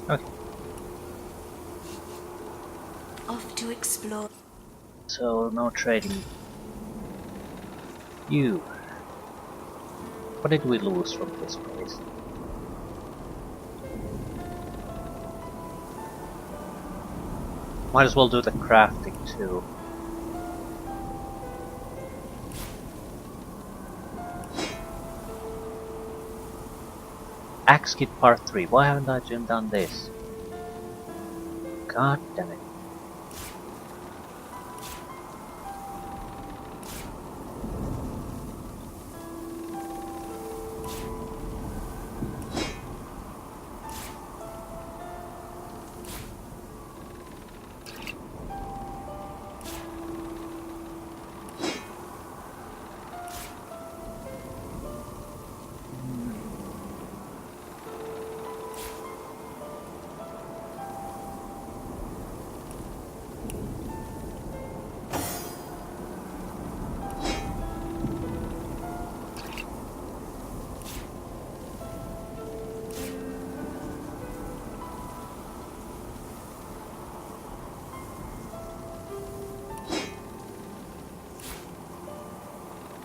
Okay. Off to explore. So no trading. You. What did we lose from this place? Might as well do the crafting too. Axe Kit Part 3. Why haven't I done this? God damn it.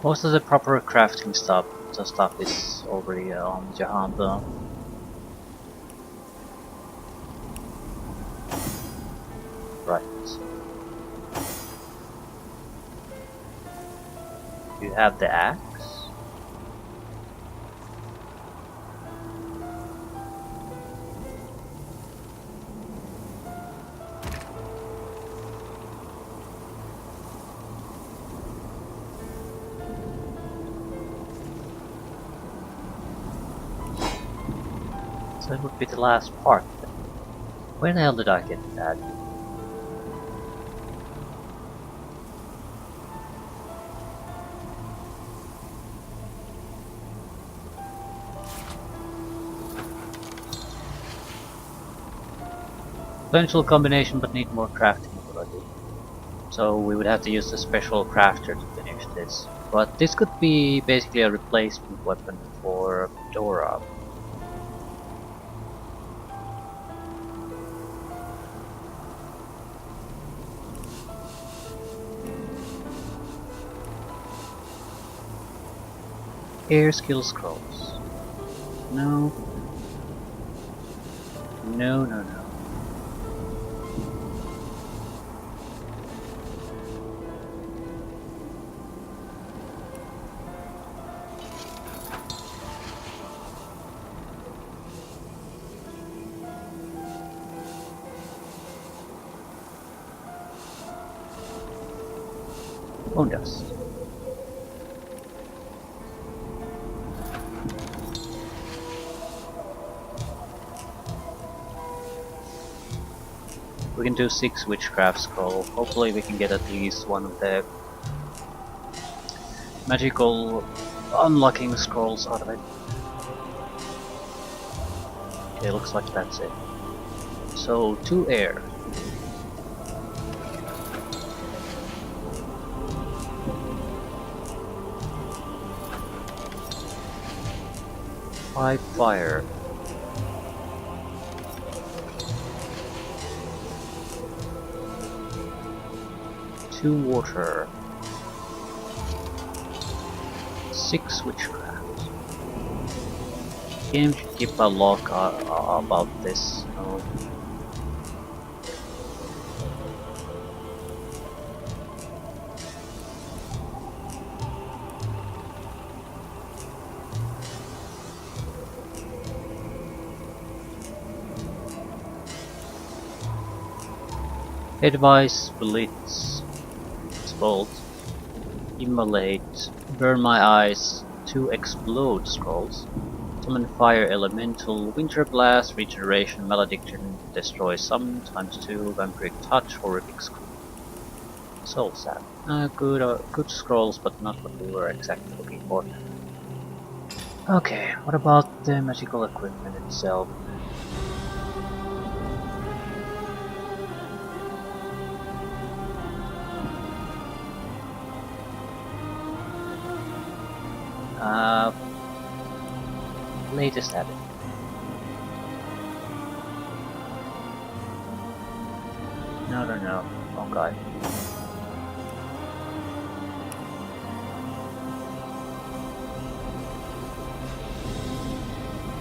Most of the proper crafting stuff, is already on Jahan though. Right. You have the axe. So that would be the last part. Where the hell did I get that? Potential combination, but need more crafting ability. So we would have to use the special crafter to finish this. But this could be basically a replacement weapon for Dora. Air skill scrolls. No. No, no, no. Bone dust. We can do 6 witchcraft scroll. Hopefully we can get at least one of the magical unlocking scrolls out of it. Okay, looks like that's it. So 2 air. Five fire. Two water. 6 witchcraft. Game should keep a log about this. So. Advice, blitz, bolt, immolate, burn my eyes, 2 explode scrolls, summon fire elemental, winter blast, regeneration, malediction, destroy some, ×2, vampiric touch, horrific scroll. Soul sap. Good scrolls, but not what we were exactly looking for. Okay, what about the magical equipment itself? Latest edit. No, no, no. Okay.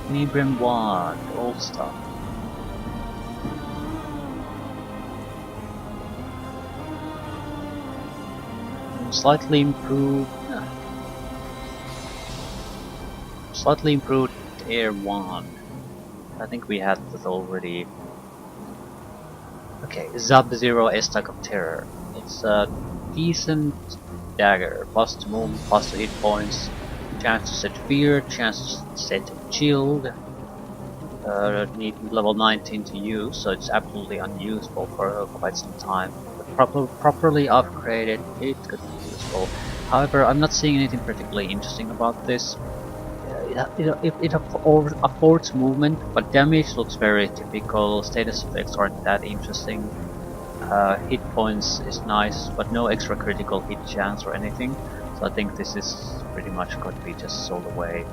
Nibrim wand, old stuff. Slightly improved. Slightly improved air wand. I think we had that already. Okay, Sub-Zero Stack of Terror. It's a decent dagger. Plus to move, plus to hit points. Chance to set fear, chance to set shield. Need level 19 to use, so it's absolutely unusable for quite some time. But properly upgraded, it could be useful. However, I'm not seeing anything particularly interesting about this. It affords movement, but damage looks very typical. Status effects aren't that interesting. Hit points is nice, but no extra critical hit chance or anything. So I think this is pretty much going to be just sold away.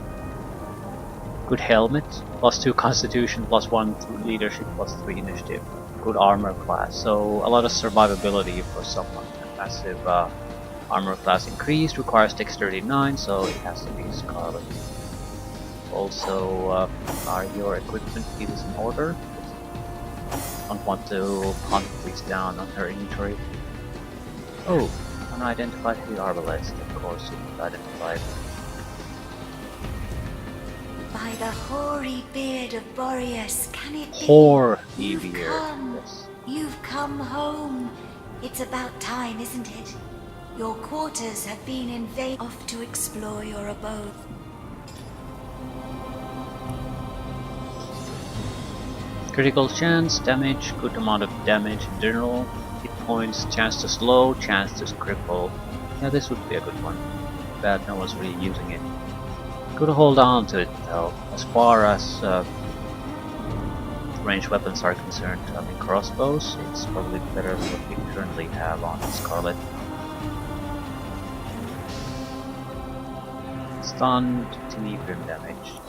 Good helmet, +2 constitution, +1 leadership, +3 initiative. Good armor class, so a lot of survivability for someone. Massive Armor class increased, requires dexterity 9, so it has to be Scarlet. Also, are your equipment pieces in order? Don't want to hunt these down on her inventory. Oh, unidentified heavy arbalest, of course, it's identified. By the hoary beard of Boreas, can it be? Hoary You've beard, come. yes. You've come home. It's about time, isn't it? Your quarters have been invaded. Off to explore your abode. Critical chance, damage, good amount of damage in general, hit points, chance to slow, chance to cripple. Yeah, this would be a good one. Bad no one's really using it. Could hold on to it though. As far as ranged weapons are concerned, I mean crossbows, it's probably better than what we currently have on Scarlet. Stunned, Tenebrim damage.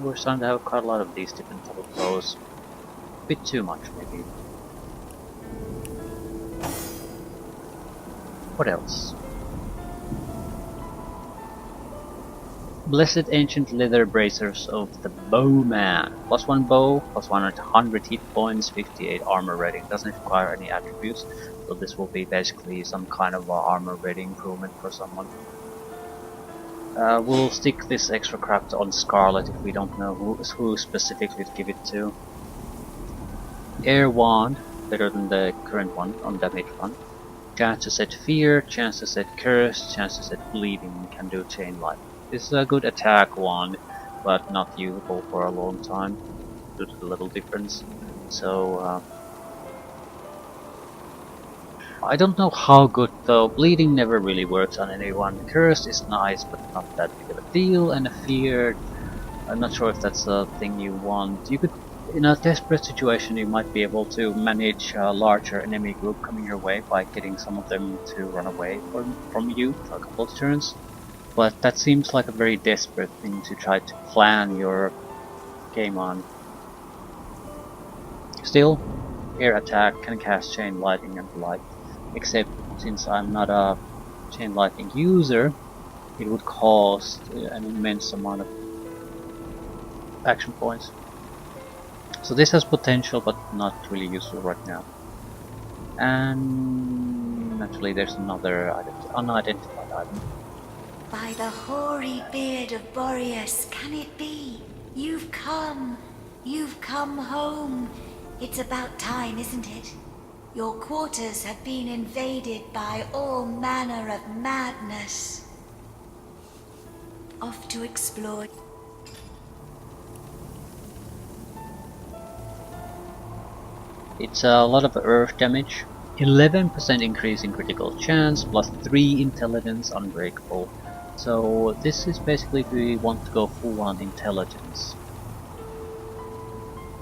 We're starting to have quite a lot of these different type of bows. A bit too much, maybe. What else? Blessed Ancient Leather Bracers of the Bowman. +1 bow, +100 hit points, 58 armor rating. Doesn't require any attributes, so this will be basically some kind of armor rating improvement for someone. We'll stick this extra craft on Scarlet if we don't know who specifically to give it to. Air Wand, better than the current one on damage one. Chance to set Fear, chance to set Curse, chance to set Bleeding, can do Chain Light. This is a good attack wand, but not usable for a long time due to the level difference. So I don't know how good though. Bleeding never really works on anyone. Cursed is nice, but not that big of a deal. And a Feared, I'm not sure if that's a thing you want. You could, in a desperate situation, you might be able to manage a larger enemy group coming your way by getting some of them to run away from you for a couple of turns. But that seems like a very desperate thing to try to plan your game on. Still, air attack can cast chain lightning and the like. Except since I'm not a chain lightning user, it would cost an immense amount of action points. So this has potential, but not really useful right now. And naturally there's another unidentified item. By the hoary beard of Boreas, can it be? You've come. You've come home. It's about time, isn't it? Your quarters have been invaded by all manner of madness. Off to explore. It's a lot of earth damage. 11% increase in critical chance, plus 3 intelligence unbreakable. So this is basically if we want to go full on intelligence.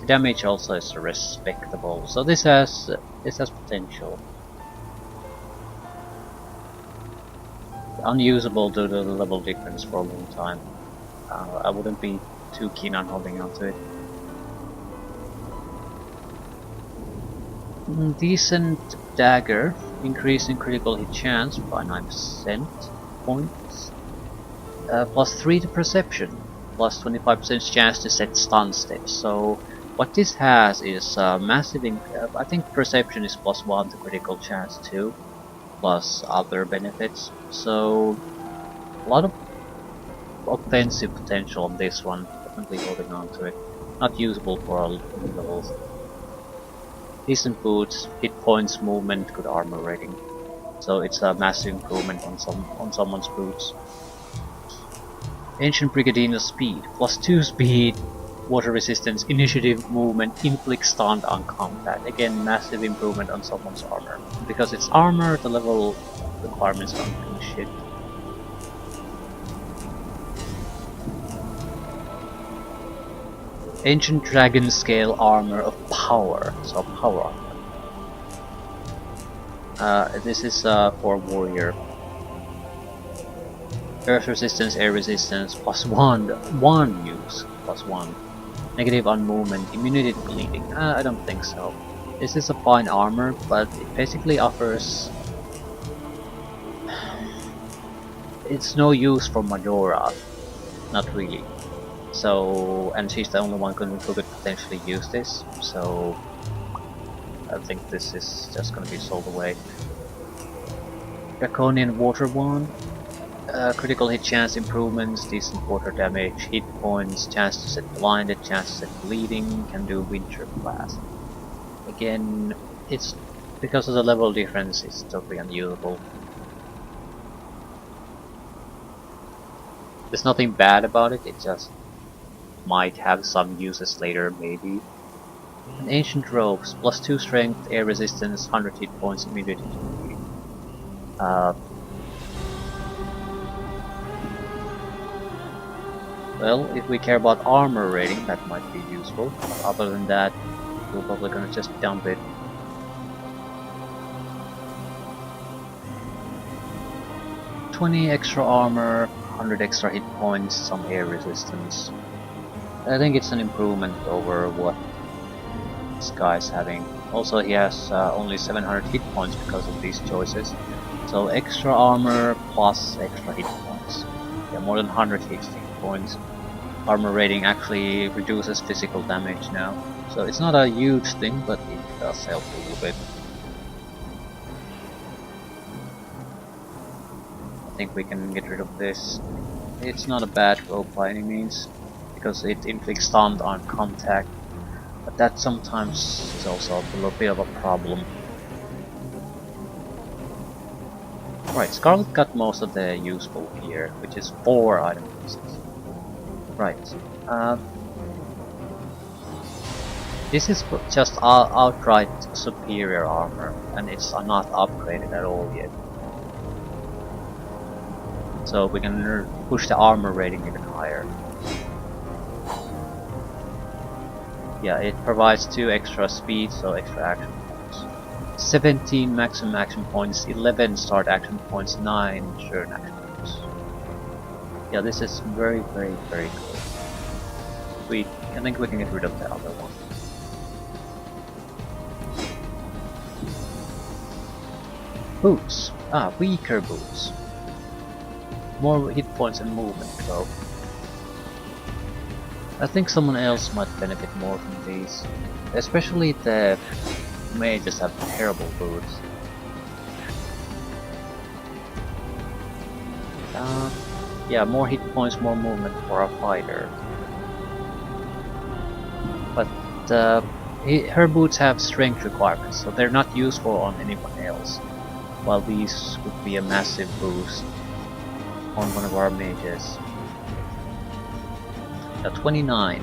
The damage also is respectable, so this has potential. Unusable due to the level difference for a long time. I wouldn't be too keen on holding on to it. Decent dagger, increase in critical hit chance by 9% points. Plus 3 to perception, plus 25% chance to set stun steps. So what this has is massive. I think perception is plus 1 to critical chance too, plus other benefits. So a lot of offensive potential on this one. Definitely holding on to it. Not usable for all levels. Decent boots, hit points, movement, good armor rating. So it's a massive improvement on someone's boots. Ancient Brigadier's speed, plus 2 speed, water resistance, initiative, movement, inflict stun on combat. Again, massive improvement on someone's armor. Because it's armor, the level requirements don't mean shit. Ancient Dragon Scale Armor of Power, so power armor. This is for warrior. Earth resistance, air resistance, plus 1 use, plus 1. Negative on movement, immunity to bleeding. I don't think so. This is a fine armor, but it basically offers... It's no use for Majora, not really. So, and she's the only one who could potentially use this, so I think this is just gonna be sold away. Draconian Water Wand. Critical hit chance improvements, decent water damage, hit points, chance to set blinded, chance to set bleeding, can do winter blast. Again, it's because of the level difference, it's totally unusable. There's nothing bad about it, it just might have some uses later, maybe. An Ancient Robes, +2 strength, air resistance, 100 hit points, immediate bleeding. Well, if we care about armor rating, that might be useful. Other than that, we're probably gonna just dump it. $20 extra armor, 100 extra hit points, some air resistance. I think it's an improvement over what this guy's having. Also, he has only 700 hit points because of these choices. So extra armor plus extra hit points. Yeah, more than 100 hit points. Armor rating actually reduces physical damage now. So it's not a huge thing, but it does help a little bit. I think we can get rid of this. It's not a bad rope by any means, because it inflicts stun on contact. But that sometimes is also a little bit of a problem. Right, Scarlet got most of the useful gear, which is 4 item pieces. Right. This is just outright superior armor, and it's not upgraded at all yet. So we can push the armor rating even higher. Yeah, it provides 2 extra speed, so extra action points. 17 maximum action points, 11 start action points, 9 turn action points. Yeah, this is very, very, very good. I think we can get rid of the other one. Boots. Weaker boots. More hit points and movement though. I think someone else might benefit more from these. Especially the mages have terrible boots. Yeah, more hit points, more movement for a fighter. But her boots have strength requirements, so they're not useful on anyone else. While these would be a massive boost on one of our mages. 29.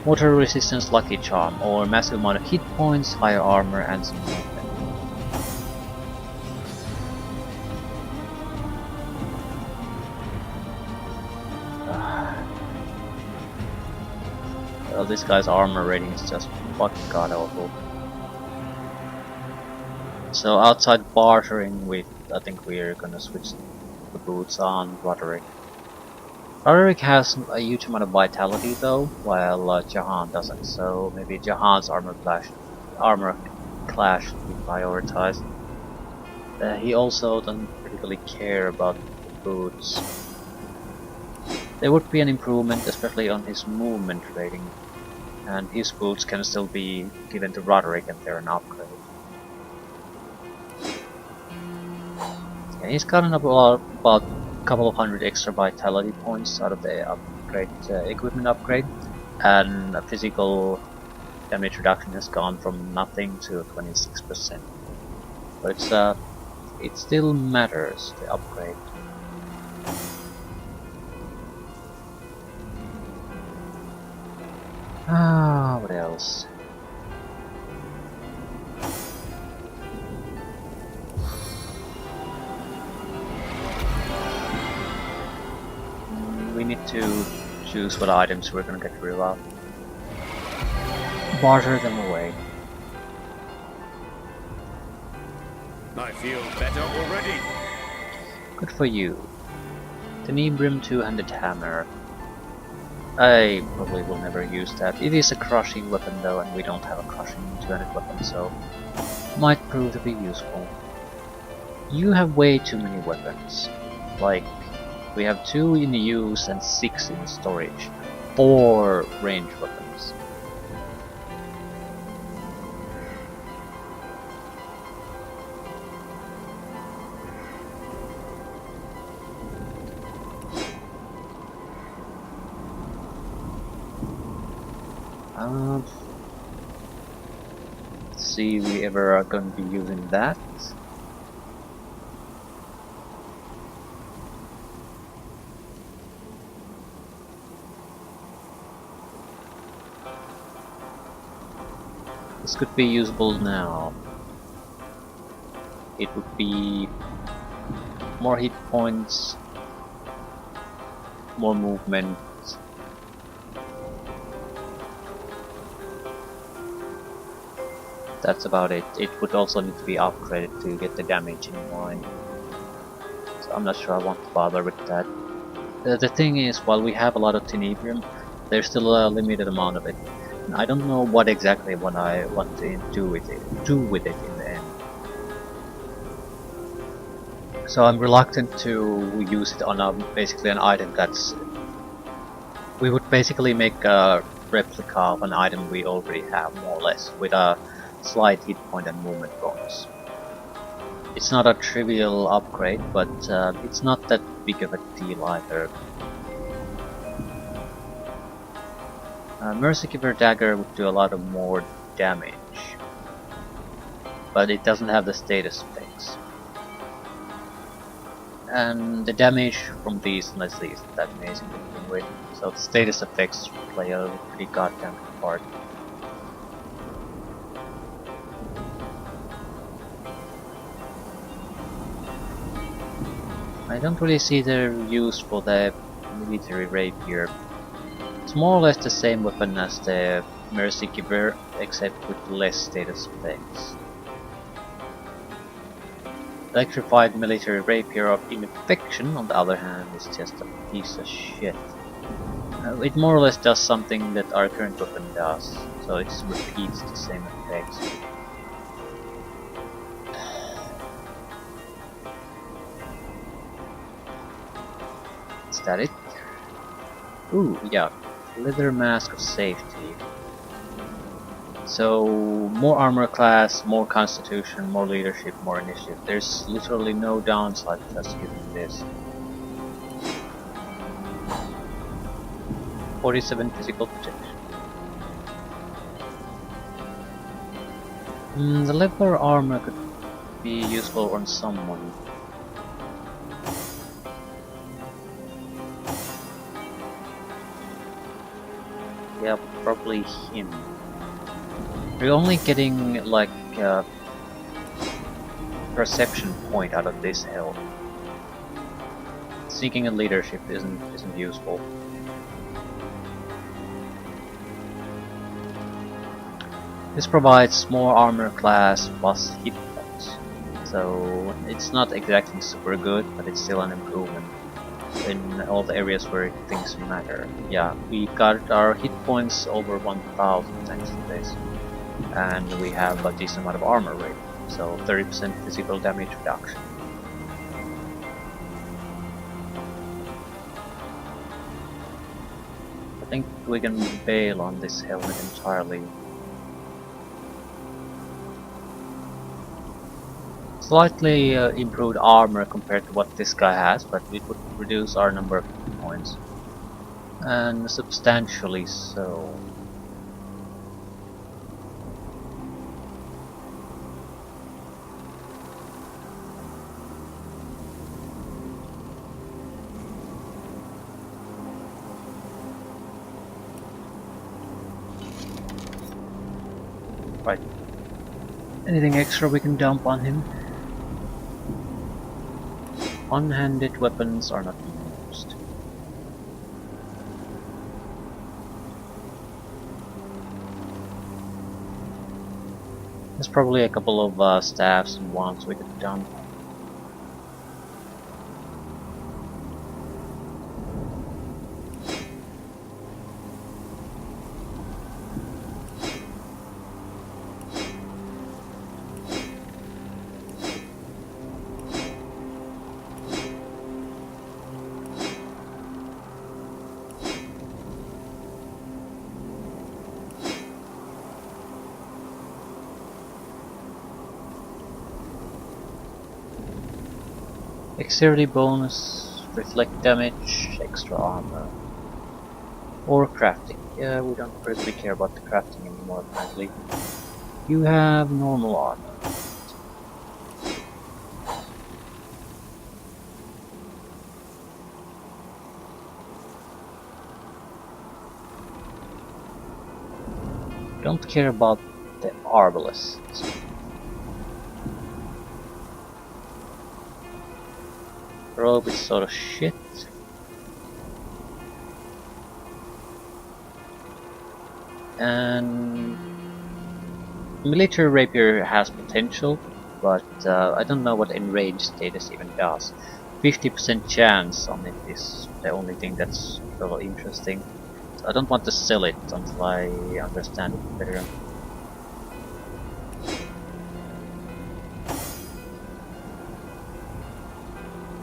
Water resistance lucky charm, or massive amount of hit points, higher armor, and some movement. Well, this guy's armor rating is just fucking god awful. So outside bartering with, I think we're gonna switch the boots on Roderick. Roderick has a huge amount of vitality though, while Jahan doesn't, so maybe Jahan's armor clash should be prioritized. He also doesn't particularly care about the boots. There would be an improvement, especially on his movement rating, and his boots can still be given to Roderick and they're an upgrade. Yeah, he's gotten about a couple of hundred extra vitality points out of the upgrade, equipment upgrade, and physical damage reduction has gone from nothing to 26%. But it still matters, the upgrade. What else? We need to choose what items we're gonna get rid of. Barter them away. I feel better already. Good for you. Tenebrim two-handed hammer. I probably will never use that. It is a crushing weapon though, and we don't have a crushing two-handed weapon, so might prove to be useful. You have way too many weapons. Like, we have 2 in use and 6 in storage. 4 range weapons. Let's see if we ever are going to be using that. This could be usable now. It would be more hit points, more movement. That's about it. It would also need to be upgraded to get the damage in line. So I'm not sure I want to bother with that. The thing is, while we have a lot of Tenebrium, there's still a limited amount of it. And I don't know what exactly what I want to do with it in the end. So I'm reluctant to use it on basically an item that's... We would basically make a replica of an item we already have, more or less, with a slight hit point and movement bonus. It's not a trivial upgrade, but it's not that big of a deal either. Mercy Giver Dagger would do a lot of more damage, but it doesn't have the status effects. And the damage from these, honestly, isn't that amazing to begin with, so the status effects play a pretty goddamn good part. I don't really see the use for the military rapier. It's more or less the same weapon as the Mercy Giver, except with less status effects. Electrified military rapier of infection, on the other hand, is just a piece of shit. It more or less does something that our current weapon does, so it just repeats the same effects. Is that it? Ooh, yeah. Leather Mask of Safety. So, more armor class, more constitution, more leadership, more initiative. There's literally no downside to us using this. 47 physical protection. The leather armor could be useful on someone. Yeah, probably him. We're only getting like a perception point out of this health. Seeking a leadership isn't useful. This provides more armor class plus hit points, so it's not exactly super good, but it's still an improvement in all the areas where things matter. Yeah, we got our hit points over 1000 thanks to this, and we have a decent amount of armor rating, so 30% physical damage reduction. I think we can bail on this helmet entirely. Slightly improved armor compared to what this guy has, but it would reduce our number of hit points. And substantially so. Right. Anything extra we can dump on him? One-handed weapons are not used. There's probably a couple of staffs and wands we could dump. Dexterity bonus, reflect damage, extra armor. Or crafting. Yeah, we don't really care about the crafting anymore apparently. You have normal armor. Don't care about the arbalest. Robe is sort of shit. And military rapier has potential, but I don't know what enraged status even does. 50% chance on it is the only thing that's really interesting. So I don't want to sell it until I understand it better.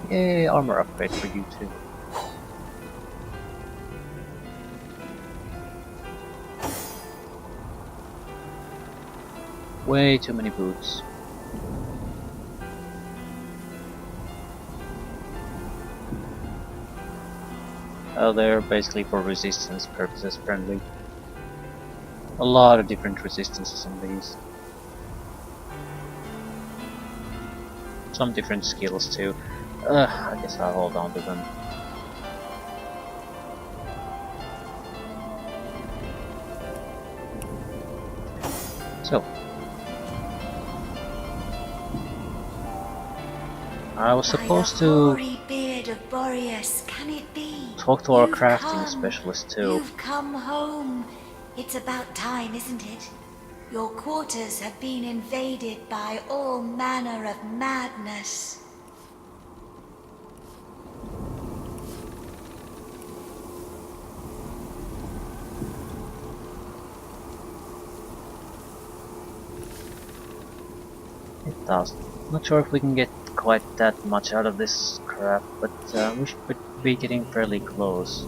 Yay, armor upgrade for you too. Way too many boots. Oh, they're basically for resistance purposes friendly. A lot of different resistances on these. Some different skills too. I guess I'll hold on to them. So, I was supposed to beard of Boreas, can it be? talk to our You've crafting come. specialist too. You've come home. It's about time, isn't it? Your quarters have been invaded by all manner of madness. It does. Not sure if we can get quite that much out of this crap, but we should be getting fairly close.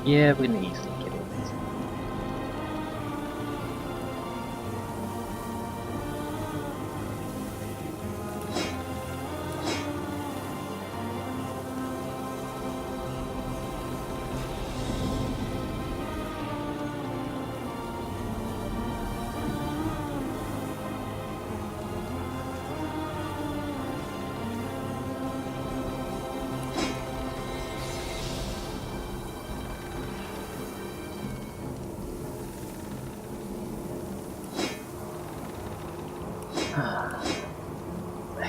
Yeah, we can easily get it.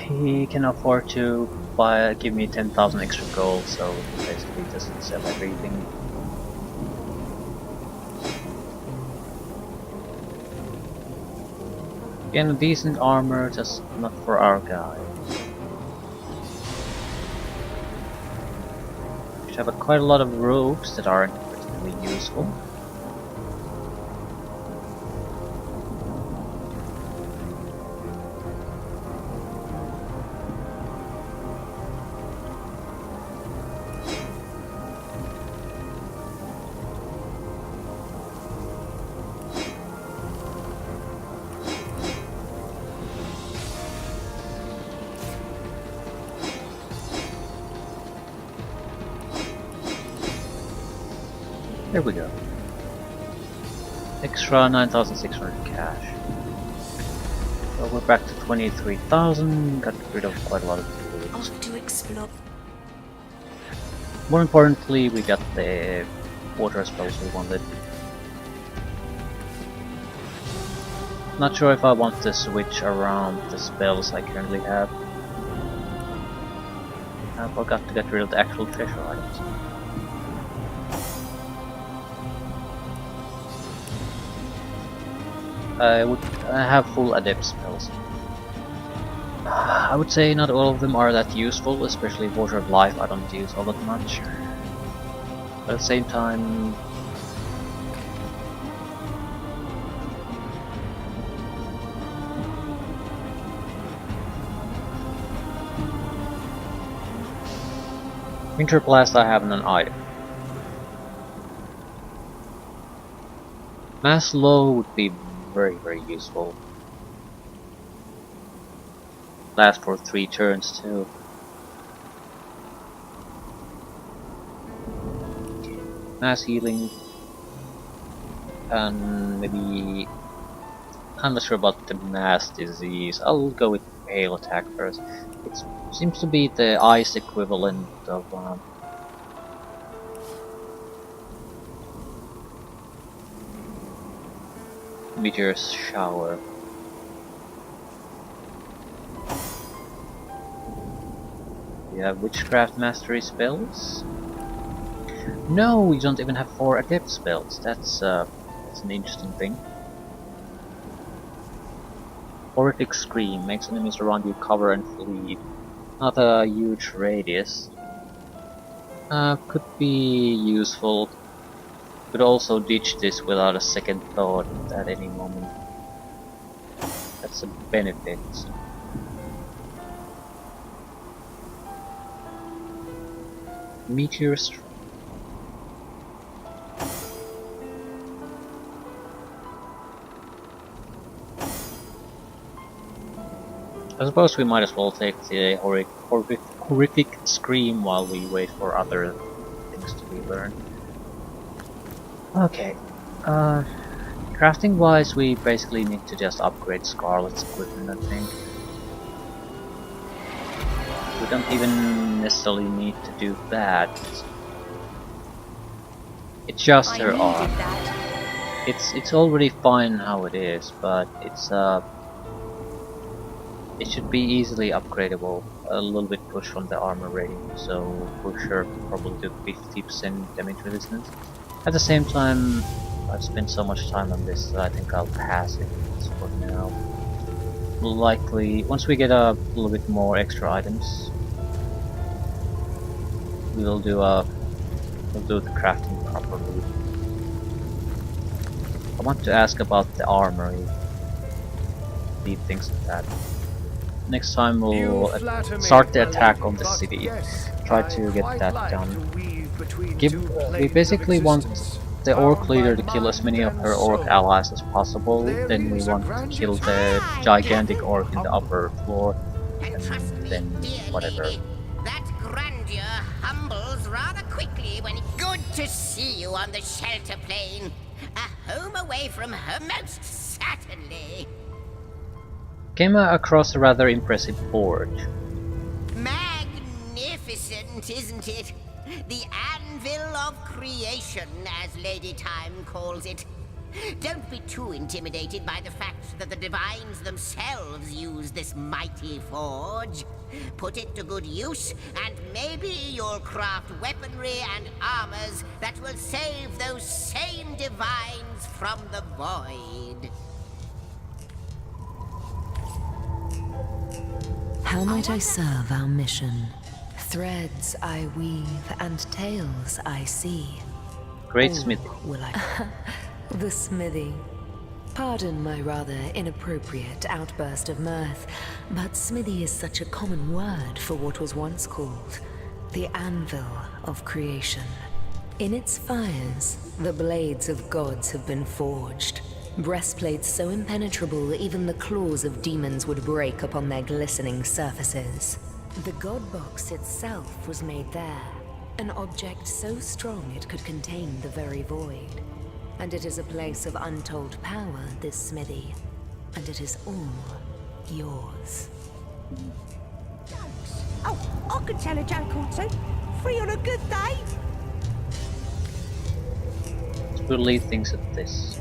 He can afford to give me 10,000 extra gold, so he basically doesn't sell everything. Again, a decent armor, just not for our guy. We should have quite a lot of robes that aren't particularly useful. There we go. Extra 9,600 cash. So we're back to 23,000. Got rid of quite a lot of loot. Off to explore. More importantly, we got the water spells we wanted. Not sure if I want to switch around the spells I currently have. I forgot to get rid of the actual treasure items. I have full adept spells. I would say not all of them are that useful, especially Water of Life I don't use all that much. But at the same time, Winter Blast I have an item. Mass Low would be very useful. Last for 3 turns too. Mass Healing. And maybe... I'm not sure about the Mass Disease. I'll go with Hail Attack first. It seems to be the ice equivalent of... Meteor Shower. We have Witchcraft Mastery spells. No, we don't even have 4 Adept spells. That's an interesting thing. Horrific Scream makes enemies around you cover and flee. Not a huge radius. Could be useful. Could also ditch this without a second thought at any moment. That's a benefit. Meteor Strike. I suppose we might as well take the horrific Scream while we wait for other things to be learned. Okay, crafting wise we basically need to just upgrade Scarlet's equipment, I think. We don't even necessarily need to do that. It's just her arm. It's already fine how it is, but it should be easily upgradable. A little bit push from the armor rating, so push her probably to 50% damage resistance. At the same time, I've spent so much time on this that I think I'll pass it for now. Likely, once we get a little bit more extra items, we'll do the crafting properly. I want to ask about the armory. Leave things like that. Next time we'll start the attack on the city. Try to get that done. We basically want the orc leader to kill as many of her orc allies as possible. Then we want to kill the gigantic orc in the upper floor. And then whatever. That grandeur humbles rather quickly when good to see you on the shelter plane. A home away from her, most certainly. Came across a rather impressive forge. Magnificent, isn't it? The anvil of creation, as Lady Time calls it. Don't be too intimidated by the fact that the divines themselves use this mighty forge. Put it to good use, and maybe you'll craft weaponry and armors that will save those same divines from the void. How might I serve our mission? Threads I weave and tales I see. Great smithy. Will I? The smithy. Pardon my rather inappropriate outburst of mirth, but smithy is such a common word for what was once called the anvil of creation. In its fires, the blades of gods have been forged. Breastplates so impenetrable even the claws of demons would break upon their glistening surfaces. The god box itself was made there, an object so strong it could contain the very void. And it is a place of untold power, this smithy, and it is all yours. Oh, I could tell a joke or two. Free on a good day. We'll leave things at this.